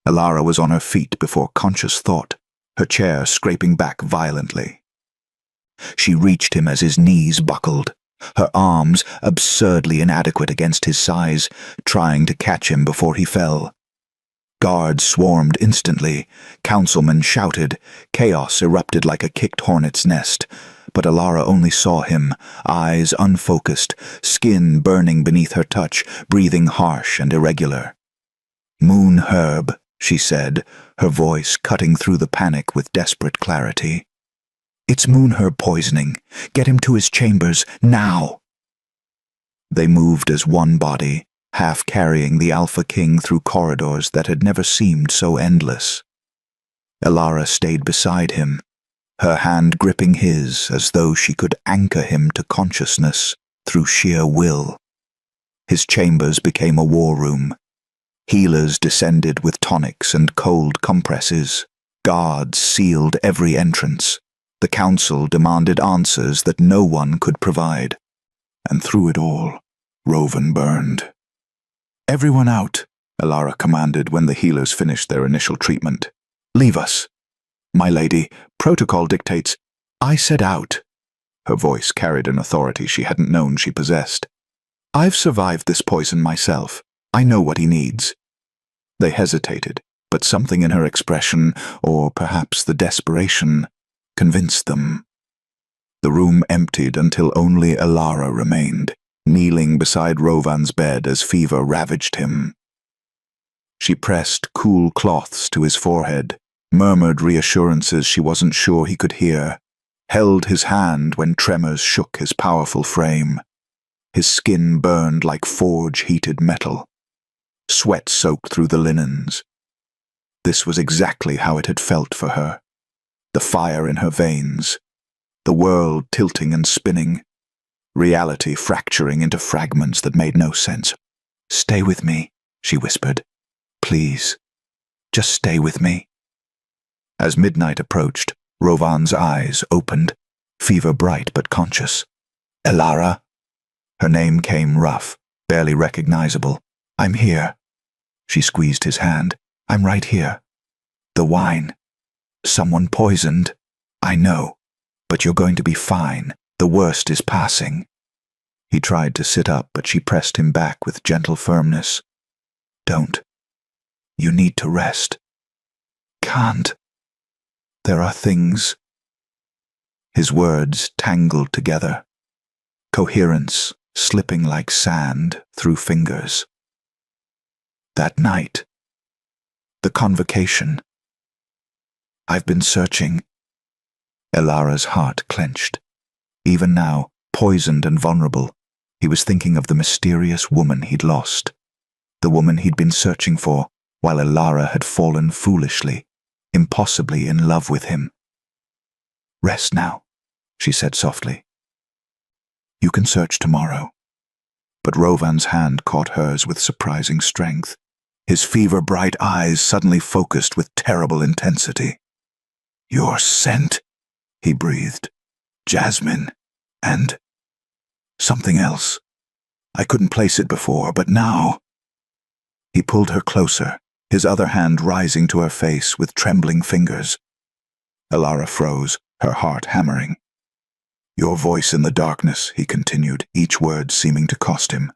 Alara was on her feet before conscious thought, her chair scraping back violently. She reached him as his knees buckled, her arms absurdly inadequate against his size, trying to catch him before he fell. Guards swarmed instantly, councilmen shouted, chaos erupted like a kicked hornet's nest, but Alara only saw him, eyes unfocused, skin burning beneath her touch, breathing harsh and irregular. "Moonherb," she said, her voice cutting through the panic with desperate clarity. "It's moonherb poisoning. Get him to his chambers, now!" They moved as one body, half carrying the Alpha King through corridors that had never seemed so endless. Alara stayed beside him, her hand gripping his as though she could anchor him to consciousness through sheer will. His chambers became a war room. Healers descended with tonics and cold compresses. Guards sealed every entrance. The council demanded answers that no one could provide. And through it all, Rovan burned. "Everyone out," Alara commanded when the healers finished their initial treatment. "Leave us." "My lady, protocol dictates." "I said out." Her voice carried an authority she hadn't known she possessed. "I've survived this poison myself. I know what he needs." They hesitated, but something in her expression, or perhaps the desperation, convinced them. The room emptied until only Alara remained, kneeling beside Rovan's bed as fever ravaged him. She pressed cool cloths to his forehead, murmured reassurances she wasn't sure he could hear, held his hand when tremors shook his powerful frame. His skin burned like forge-heated metal. Sweat soaked through the linens. This was exactly how it had felt for her. The fire in her veins, the world tilting and spinning, reality fracturing into fragments that made no sense. "Stay with me," she whispered. "Please, just stay with me." As midnight approached, Rovan's eyes opened, fever bright but conscious. "Alara?" Her name came rough, barely recognizable. "I'm here." She squeezed his hand. "I'm right here." "The wine. Someone poisoned." "I know. But you're going to be fine. The worst is passing." He tried to sit up, but she pressed him back with gentle firmness. "Don't. You need to rest." "Can't. There are things." His words tangled together, coherence slipping like sand through fingers. "That night. The convocation. I've been searching." Alara's heart clenched. Even now, poisoned and vulnerable, he was thinking of the mysterious woman he'd lost. The woman he'd been searching for, while Alara had fallen foolishly, impossibly in love with him. "Rest now," she said softly. "You can search tomorrow." but Rovan's hand caught hers with surprising strength. His fever-bright eyes suddenly focused with terrible intensity. "Your scent," he breathed. "Jasmine. And something else. I couldn't place it before, but now." He pulled her closer, his other hand rising to her face with trembling fingers. Elara froze, her heart hammering. "Your voice in the darkness," he continued, each word seeming to cost him.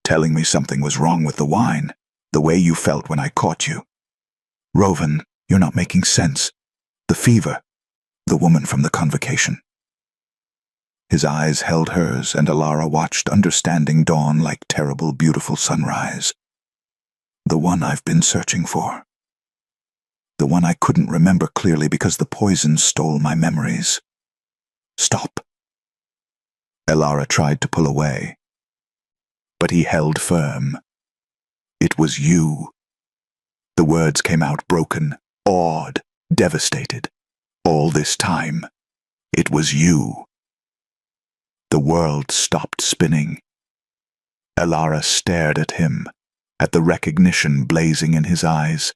"Telling me something was wrong with the wine, the way you felt when I caught you. Rovan, you're not making sense. The fever, the woman from the convocation." His eyes held hers, and Elara watched understanding dawn like terrible, beautiful sunrise. "The one I've been searching for. The one I couldn't remember clearly because the poison stole my memories. Stop." Elara tried to pull away, but he held firm. "It was you." The words came out broken, awed, devastated. "All this time, it was you." The world stopped spinning. Elara stared at him, at the recognition blazing in his eyes,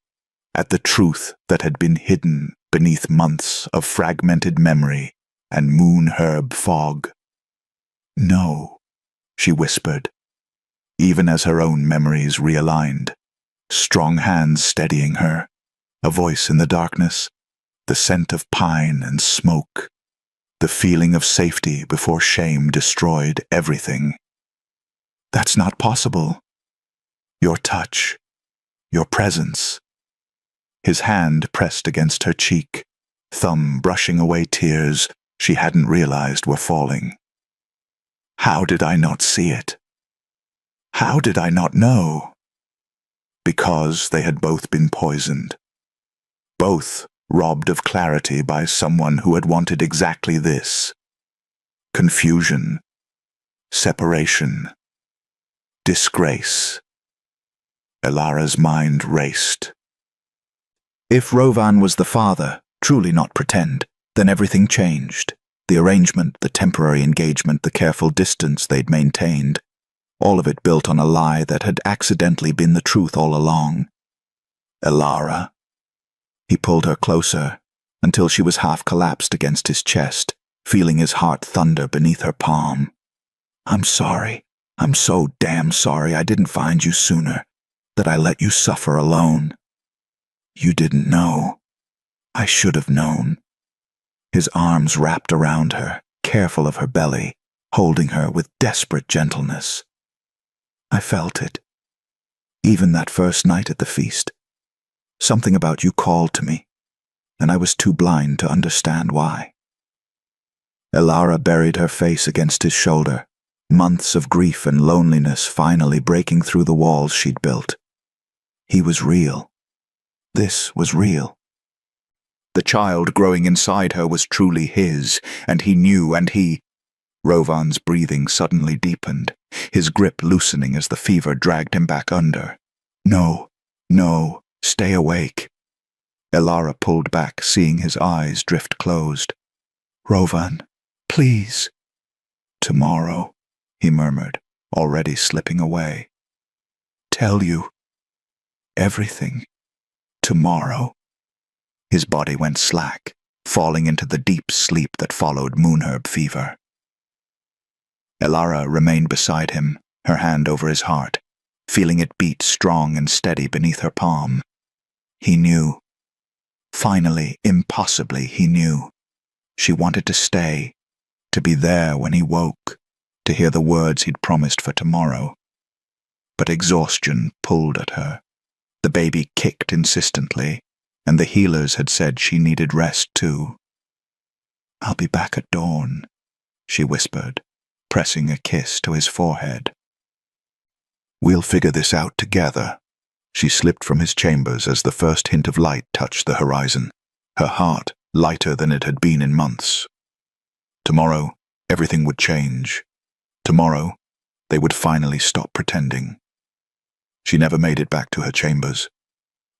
at the truth that had been hidden beneath months of fragmented memory and moon-herb fog. "No," she whispered, even as her own memories realigned, strong hands steadying her, a voice in the darkness, the scent of pine and smoke, the feeling of safety before shame destroyed everything. "That's not possible. Your touch, your presence." His hand pressed against her cheek, thumb brushing away tears she hadn't realized were falling. "How did I not see it? How did I not know?" Because they had both been poisoned. Both robbed of clarity by someone who had wanted exactly this. Confusion, separation, disgrace. Elara's mind raced. If Rovan was the father, truly not pretend, then everything changed. The arrangement, the temporary engagement, the careful distance they'd maintained, all of it built on a lie that had accidentally been the truth all along. Elara. He pulled her closer, until she was half collapsed against his chest, feeling his heart thunder beneath her palm. "I'm sorry. I'm so damn sorry I didn't find you sooner, that I let you suffer alone. You didn't know. I should have known." His arms wrapped around her, careful of her belly, holding her with desperate gentleness. "I felt it. Even that first night at the feast. Something about you called to me, and I was too blind to understand why." Elara buried her face against his shoulder, months of grief and loneliness finally breaking through the walls she'd built. He was real. This was real. The child growing inside her was truly his, and he knew, and he... Rovan's breathing suddenly deepened, his grip loosening as the fever dragged him back under. "No, no, stay awake." Elara pulled back, seeing his eyes drift closed. "Rovan, please." "Tomorrow," he murmured, already slipping away. "Tell you everything. Tomorrow." His body went slack, falling into the deep sleep that followed moonherb fever. Elara remained beside him, her hand over his heart, feeling it beat strong and steady beneath her palm. He knew. Finally, impossibly, he knew. She wanted to stay, to be there when he woke, to hear the words he'd promised for tomorrow. But exhaustion pulled at her. The baby kicked insistently, and the healers had said she needed rest too. "I'll be back at dawn," she whispered, pressing a kiss to his forehead. "We'll figure this out together." She slipped from his chambers as the first hint of light touched the horizon, her heart lighter than it had been in months. Tomorrow, everything would change. Tomorrow, they would finally stop pretending. She never made it back to her chambers.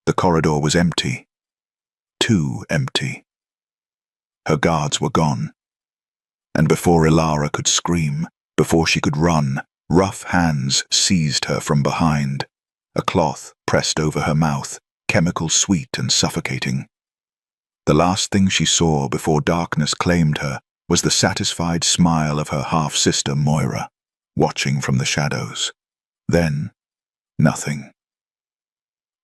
The corridor was empty. Too empty. Her guards were gone. And before Elara could scream, before she could run, Rough hands seized her from behind, a cloth pressed over her mouth, chemical sweet and suffocating. The last thing she saw before darkness claimed her was the satisfied smile of her half-sister Moira, watching from the shadows. Then, nothing.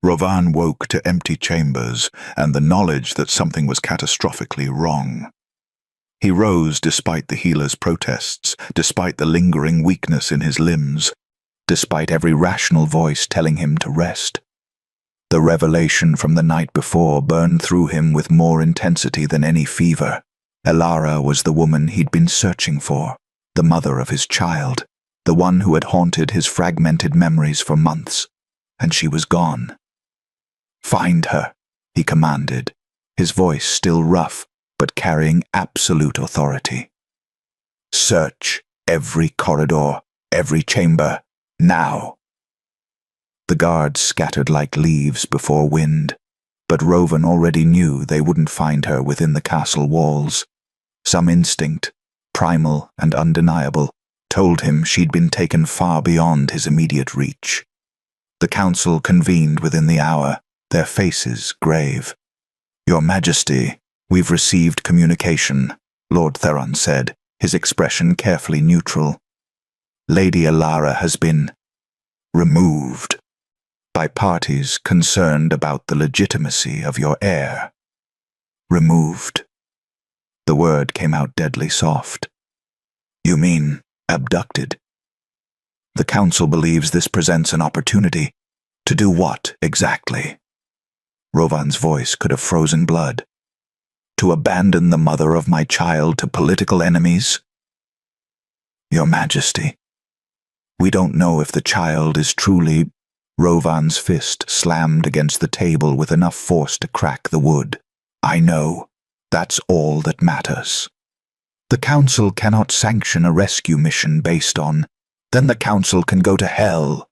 Rovan woke to empty chambers and the knowledge that something was catastrophically wrong. He rose despite the healer's protests, despite the lingering weakness in his limbs, despite every rational voice telling him to rest. The revelation from the night before burned through him with more intensity than any fever. Elara was the woman he'd been searching for, the mother of his child, the one who had haunted his fragmented memories for months, and she was gone. "Find her," he commanded, his voice still rough, but carrying absolute authority. "Search every corridor, every chamber, now." The guards scattered like leaves before wind, but Rovan already knew they wouldn't find her within the castle walls. Some instinct, primal and undeniable, told him she'd been taken far beyond his immediate reach. The council convened within the hour, their faces grave. "Your Majesty, we've received communication," Lord Theron said, his expression carefully neutral. "Lady Elara has been removed by parties concerned about the legitimacy of your heir." Removed. The word came out deadly soft. "You mean abducted?" "The council believes this presents an opportunity. To do what, exactly?" Rovan's voice could have frozen blood. "To abandon the mother of my child to political enemies?" "Your Majesty, we don't know if the child is truly—" Rovan's fist slammed against the table with enough force to crack the wood. "I know. That's all that matters. The council cannot sanction a rescue mission based on— Then the council can go to hell."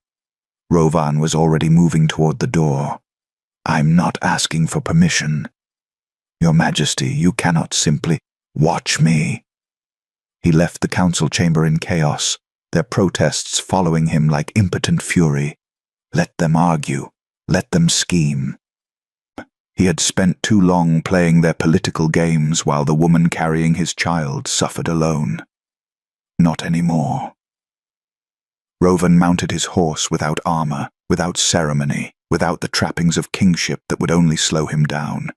Rovan was already moving toward the door. "I'm not asking for permission. Your Majesty, you cannot simply— Watch me." He left the council chamber in chaos, their protests following him like impotent fury. Let them argue. Let them scheme. He had spent too long playing their political games while the woman carrying his child suffered alone. Not anymore. Rovan mounted his horse without armor, without ceremony, without the trappings of kingship that would only slow him down.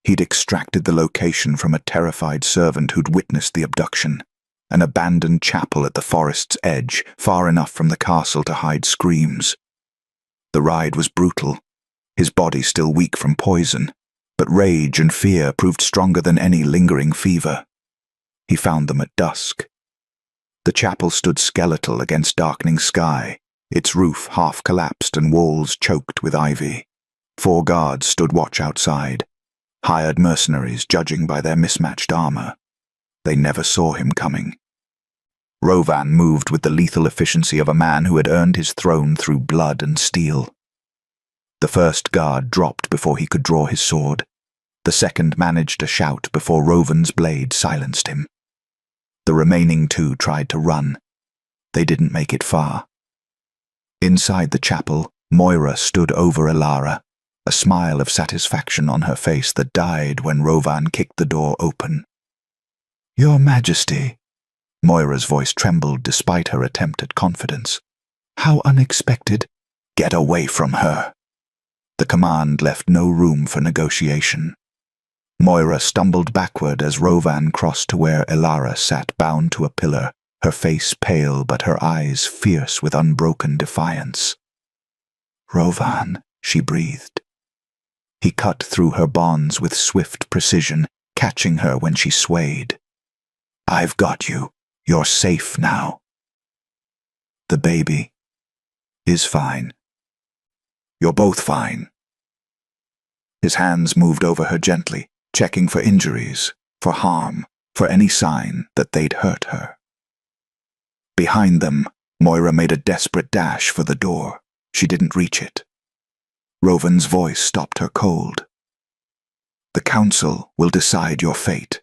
He'd extracted the location from a terrified servant who'd witnessed the abduction, an abandoned chapel at the forest's edge, far enough from the castle to hide screams. The ride was brutal, his body still weak from poison, but rage and fear proved stronger than any lingering fever. He found them at dusk. The chapel stood skeletal against darkening sky, its roof half collapsed and walls choked with ivy. 4 guards stood watch outside, hired mercenaries judging by their mismatched armor. They never saw him coming. Rovan moved with the lethal efficiency of a man who had earned his throne through blood and steel. The first guard dropped before he could draw his sword. The second managed to shout before Rovan's blade silenced him. The remaining 2 tried to run. They didn't make it far. Inside the chapel, Moira stood over Elara, a smile of satisfaction on her face that died when Rovan kicked the door open. "Your Majesty," Moira's voice trembled despite her attempt at confidence. "How unexpected." "Get away from her." The command left no room for negotiation. Moira stumbled backward as Rovan crossed to where Elara sat bound to a pillar, her face pale but her eyes fierce with unbroken defiance. "Rovan," she breathed. He cut through her bonds with swift precision, catching her when she swayed. "I've got you. You're safe now." "The baby is fine. You're both fine." His hands moved over her gently, checking for injuries, for harm, for any sign that they'd hurt her. Behind them, Moira made a desperate dash for the door. She didn't reach it. Rovan's voice stopped her cold. "The council will decide your fate.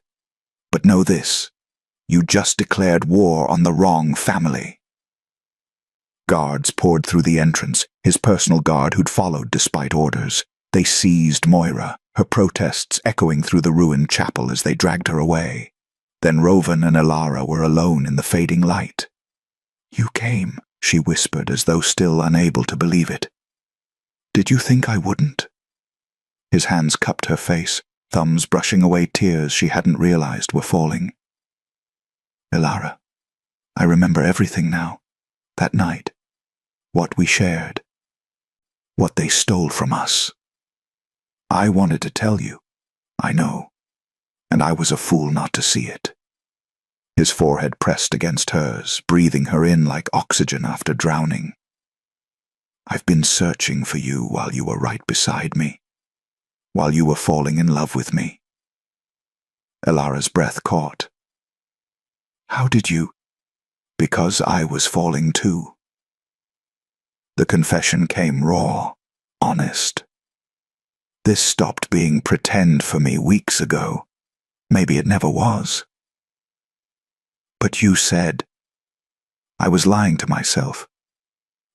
But know this. You just declared war on the wrong family." Guards poured through the entrance, his personal guard who'd followed despite orders. They seized Moira, her protests echoing through the ruined chapel as they dragged her away. Then Rovan and Elara were alone in the fading light. "You came," she whispered as though still unable to believe it. "Did you think I wouldn't?" His hands cupped her face, thumbs brushing away tears she hadn't realized were falling. "Elara, I remember everything now. That night. What we shared. What they stole from us. I wanted to tell you, I know, and I was a fool not to see it." His forehead pressed against hers, breathing her in like oxygen after drowning. "I've been searching for you while you were right beside me, while you were falling in love with me." Elara's breath caught. "How did you?" "Because I was falling too." The confession came raw, honest. "This stopped being pretend for me weeks ago. Maybe it never was. But you said." "I was lying to myself,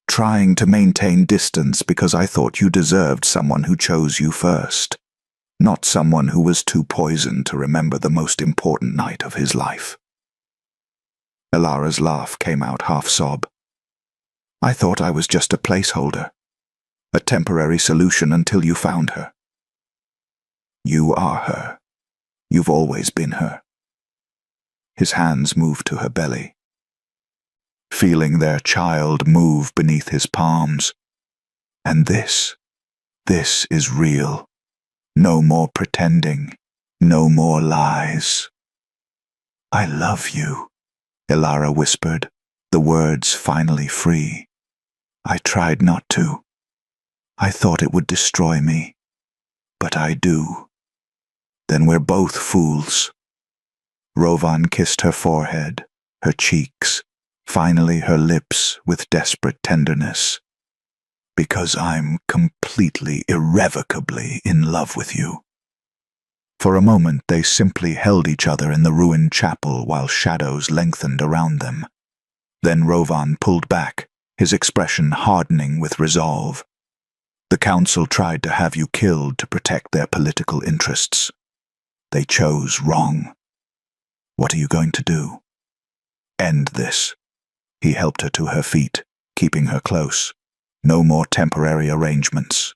trying to maintain distance because I thought you deserved someone who chose you first, not someone who was too poisoned to remember the most important night of his life." Elara's laugh came out half-sob. "I thought I was just a placeholder, a temporary solution until you found her. You are her. You've always been her." His hands moved to her belly, feeling their child move beneath his palms. "And this is real. No more pretending, no more lies." "I love you," Elara whispered, the words finally free. "I tried not to. I thought it would destroy me. But I do." "Then we're both fools." Rovan kissed her forehead, her cheeks, finally her lips with desperate tenderness. "Because I'm completely, irrevocably in love with you." For a moment they simply held each other in the ruined chapel while shadows lengthened around them. Then Rovan pulled back, his expression hardening with resolve. "The council tried to have you killed to protect their political interests. They chose wrong. What are you going to do? End this." He helped her to her feet, keeping her close. "No more temporary arrangements.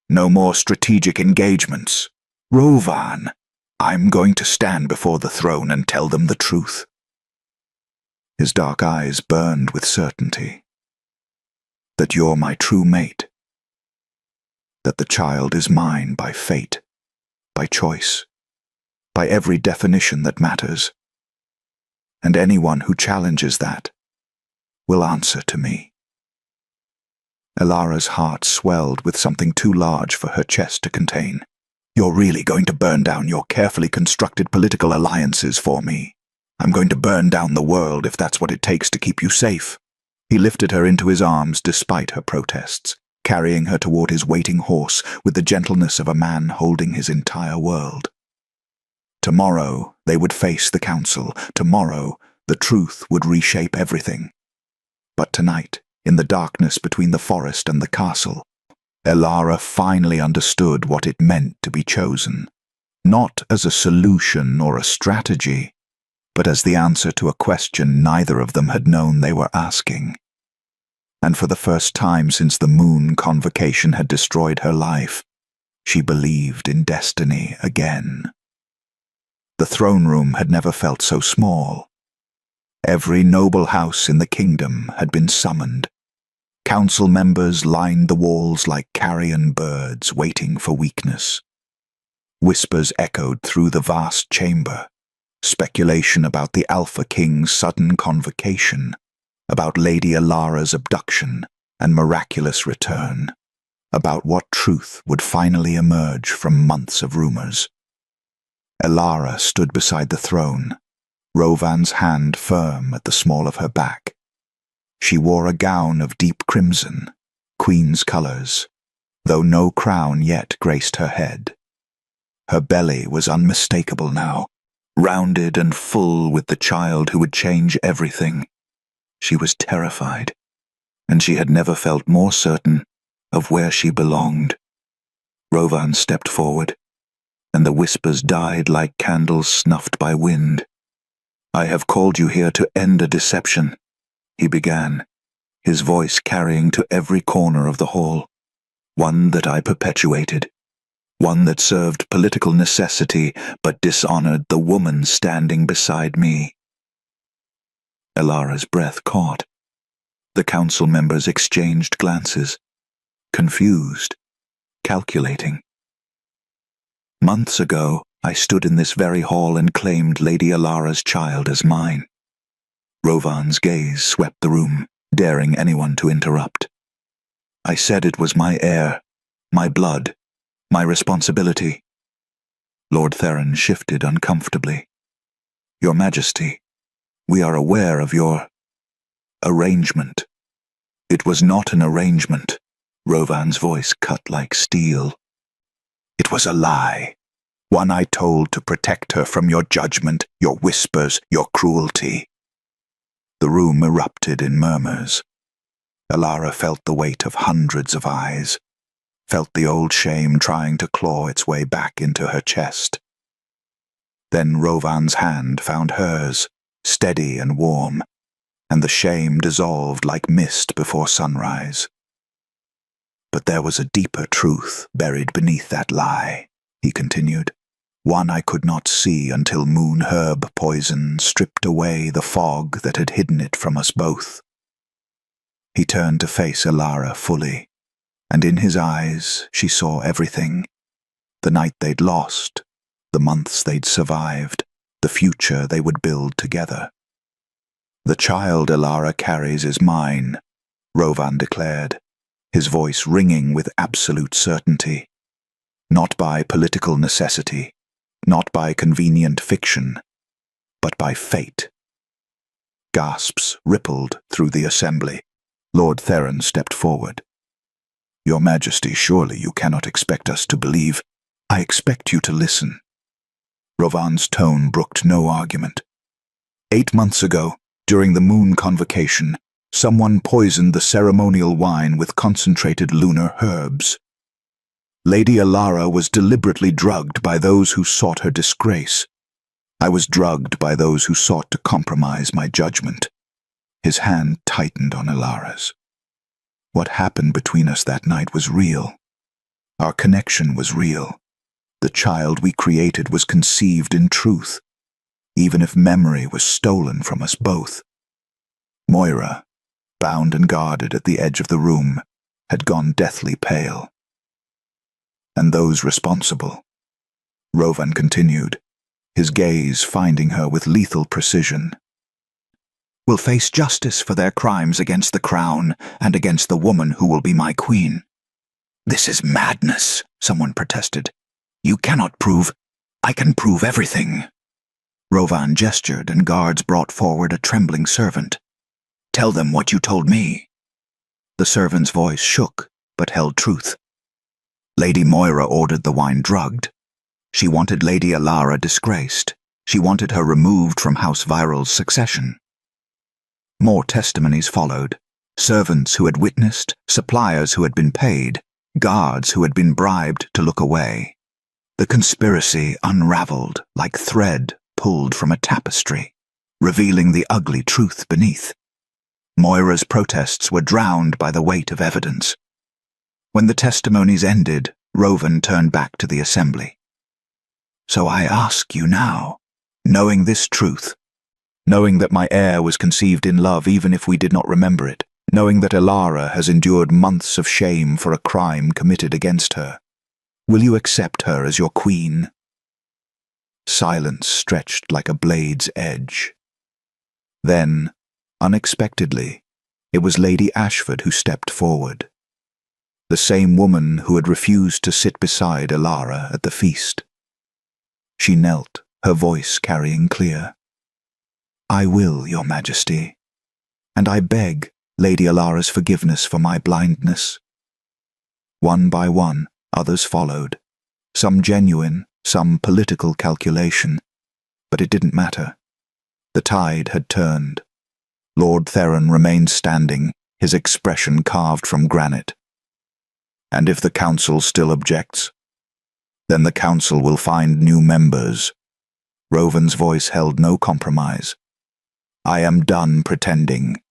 No more strategic engagements. Rovan, I'm going to stand before the throne and tell them the truth." His dark eyes burned with certainty. "That you're my true mate. That the child is mine by fate, by choice, by every definition that matters. And anyone who challenges that will answer to me." Elara's heart swelled with something too large for her chest to contain. "You're really going to burn down your carefully constructed political alliances for me? I'm going to burn down the world if that's what it takes to keep you safe." He lifted her into his arms despite her protests, carrying her toward his waiting horse with the gentleness of a man holding his entire world. Tomorrow they would face the council. Tomorrow the truth would reshape everything. But tonight, in the darkness between the forest and the castle, Elara finally understood what it meant to be chosen. Not as a solution or a strategy, but as the answer to a question neither of them had known they were asking. And for the first time since the moon convocation had destroyed her life, she believed in destiny again. The throne room had never felt so small. Every noble house in the kingdom had been summoned. Council members lined the walls like carrion birds waiting for weakness. Whispers echoed through the vast chamber, speculation about the Alpha King's sudden convocation, about Lady Elara's abduction and miraculous return, about what truth would finally emerge from months of rumors. Elara stood beside the throne, Rovan's hand firm at the small of her back. She wore a gown of deep crimson, queen's colors, though no crown yet graced her head. Her belly was unmistakable now, rounded and full with the child who would change everything. She was terrified, and she had never felt more certain of where she belonged. Rovan stepped forward, and the whispers died like candles snuffed by wind. "I have called you here to end a deception," he began, his voice carrying to every corner of the hall. "One that I perpetuated. One that served political necessity but dishonored the woman standing beside me." Elara's breath caught. The council members exchanged glances, confused, calculating. "Months ago, I stood in this very hall and claimed Lady Elara's child as mine." Rovan's gaze swept the room, daring anyone to interrupt. "I said it was my heir, my blood, my responsibility." Lord Theron shifted uncomfortably. "Your Majesty, we are aware of your arrangement." "It was not an arrangement," Rovan's voice cut like steel. "It was a lie. One I told to protect her from your judgment, your whispers, your cruelty." The room erupted in murmurs. Elara felt the weight of hundreds of eyes, felt the old shame trying to claw its way back into her chest. Then Rovan's hand found hers, steady and warm, and the shame dissolved like mist before sunrise. "But there was a deeper truth buried beneath that lie," he continued. "One I could not see until moon herb poison stripped away the fog that had hidden it from us both." He turned to face Elara fully, and in his eyes she saw everything. The night they'd lost, the months they'd survived, the future they would build together. "The child Elara carries is mine," Rovan declared, his voice ringing with absolute certainty. "Not by political necessity, not by convenient fiction, but by fate." Gasps rippled through the assembly. Lord Theron stepped forward. "Your Majesty, surely you cannot expect us to believe." "I expect you to listen." Rovan's tone brooked no argument. 8 months ago, during the moon convocation, someone poisoned the ceremonial wine with concentrated lunar herbs. Lady Elara was deliberately drugged by those who sought her disgrace. I was drugged by those who sought to compromise my judgment. His hand tightened on Elara's. What happened between us that night was real. Our connection was real. The child we created was conceived in truth, even if memory was stolen from us both. Moira, bound and guarded at the edge of the room, had gone deathly pale. And those responsible, Rovan continued, his gaze finding her with lethal precision, will face justice for their crimes against the crown and against the woman who will be my queen. "This is madness," someone protested. "You cannot prove—" "I can prove everything." Rovan gestured, and guards brought forward a trembling servant. "Tell them what you told me." The servant's voice shook, but held truth. "Lady Moira ordered the wine drugged. She wanted Lady Elara disgraced. She wanted her removed from House Viral's succession." More testimonies followed. Servants who had witnessed, suppliers who had been paid, guards who had been bribed to look away. The conspiracy unraveled like thread pulled from a tapestry, revealing the ugly truth beneath. Moira's protests were drowned by the weight of evidence. When the testimonies ended, Rovan turned back to the assembly. "So I ask you now, knowing this truth, knowing that my heir was conceived in love even if we did not remember it, knowing that Elara has endured months of shame for a crime committed against her, will you accept her as your queen?" Silence stretched like a blade's edge. Then, unexpectedly, it was Lady Ashford who stepped forward. The same woman who had refused to sit beside Elara at the feast. She knelt, her voice carrying clear. "I will, Your Majesty, and I beg Lady Elara's forgiveness for my blindness." One by one, others followed, some genuine, some political calculation, but it didn't matter. The tide had turned. Lord Theron remained standing, his expression carved from granite. "And if the council still objects, then the council will find new members." Rowan's voice held no compromise. "I am done pretending,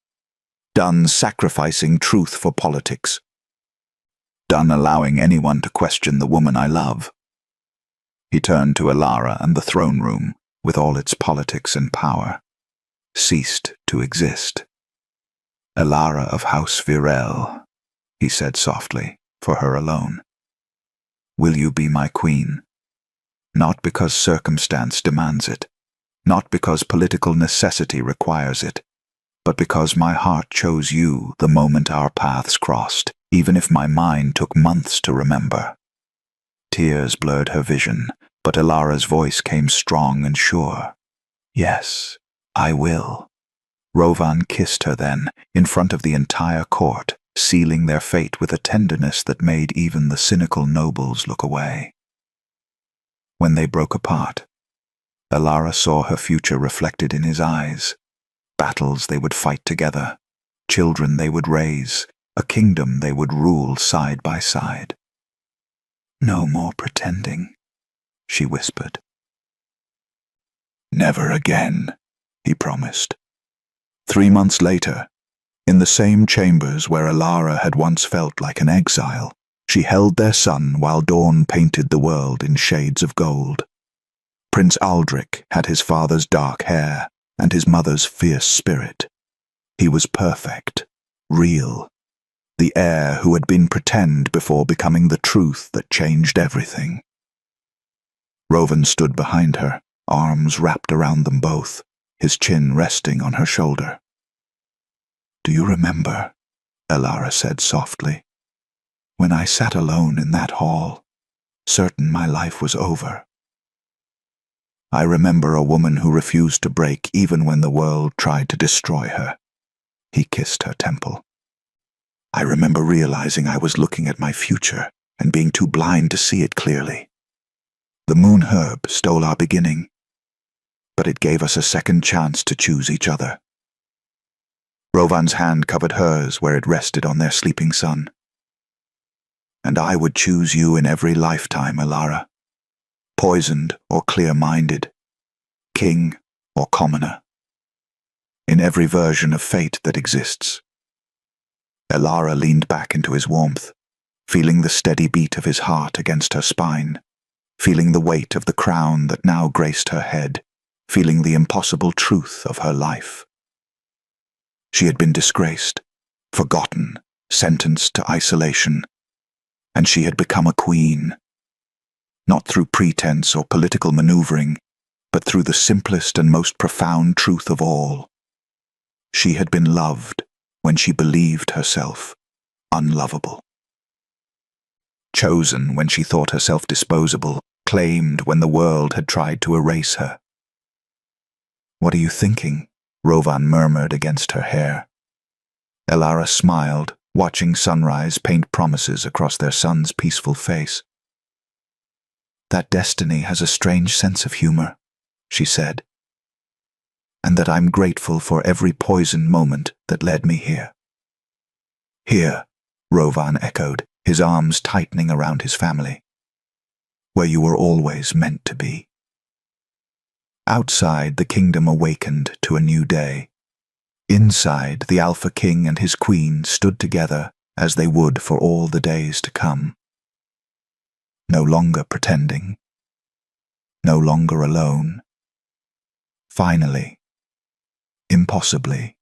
done sacrificing truth for politics, done allowing anyone to question the woman I love." He turned to Alara, and the throne room, with all its politics and power, ceased to exist. "Alara of House Virel," he said softly, for her alone. "Will you be my queen? Not because circumstance demands it, not because political necessity requires it, but because my heart chose you the moment our paths crossed, even if my mind took months to remember." Tears blurred her vision, but Alara's voice came strong and sure. "Yes, I will." Rowan kissed her then, in front of the entire court, sealing their fate with a tenderness that made even the cynical nobles look away. When they broke apart, Alara saw her future reflected in his eyes. Battles they would fight together, children they would raise, a kingdom they would rule side by side. "No more pretending," she whispered. "Never again," he promised. 3 months later, in the same chambers where Alara had once felt like an exile, she held their son while dawn painted the world in shades of gold. Prince Aldrich had his father's dark hair and his mother's fierce spirit. He was perfect, real, the heir who had been pretend before becoming the truth that changed everything. Rowan stood behind her, arms wrapped around them both, his chin resting on her shoulder. "Do you remember," Alara said softly, "when I sat alone in that hall, certain my life was over? I remember a woman who refused to break even when the world tried to destroy her." He kissed her temple. "I remember realizing I was looking at my future and being too blind to see it clearly. The moon herb stole our beginning, but it gave us a second chance to choose each other." Rowan's hand covered hers where it rested on their sleeping son. "And I would choose you in every lifetime, Alara. Poisoned or clear-minded, king or commoner. In every version of fate that exists." Alara leaned back into his warmth, feeling the steady beat of his heart against her spine, feeling the weight of the crown that now graced her head, feeling the impossible truth of her life. She had been disgraced, forgotten, sentenced to isolation, and she had become a queen. Not through pretense or political maneuvering, but through the simplest and most profound truth of all. She had been loved when she believed herself unlovable. Chosen when she thought herself disposable, claimed when the world had tried to erase her. "What are you thinking?" Rowan murmured against her hair. Alara smiled, watching sunrise paint promises across their son's peaceful face. "That destiny has a strange sense of humor," she said, "and that I'm grateful for every poisoned moment that led me here." "Here," Rowan echoed, his arms tightening around his family. "Where you were always meant to be." Outside, the kingdom awakened to a new day. Inside, the Alpha King and his queen stood together as they would for all the days to come. No longer pretending. No longer alone. Finally, impossibly,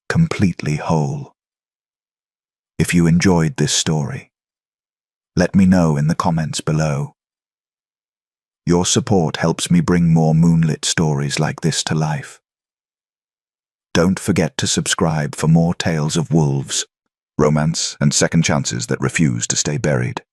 completely whole. If you enjoyed this story, let me know in the comments below. Your support helps me bring more moonlit stories like this to life. Don't forget to subscribe for more tales of wolves, romance, and second chances that refuse to stay buried.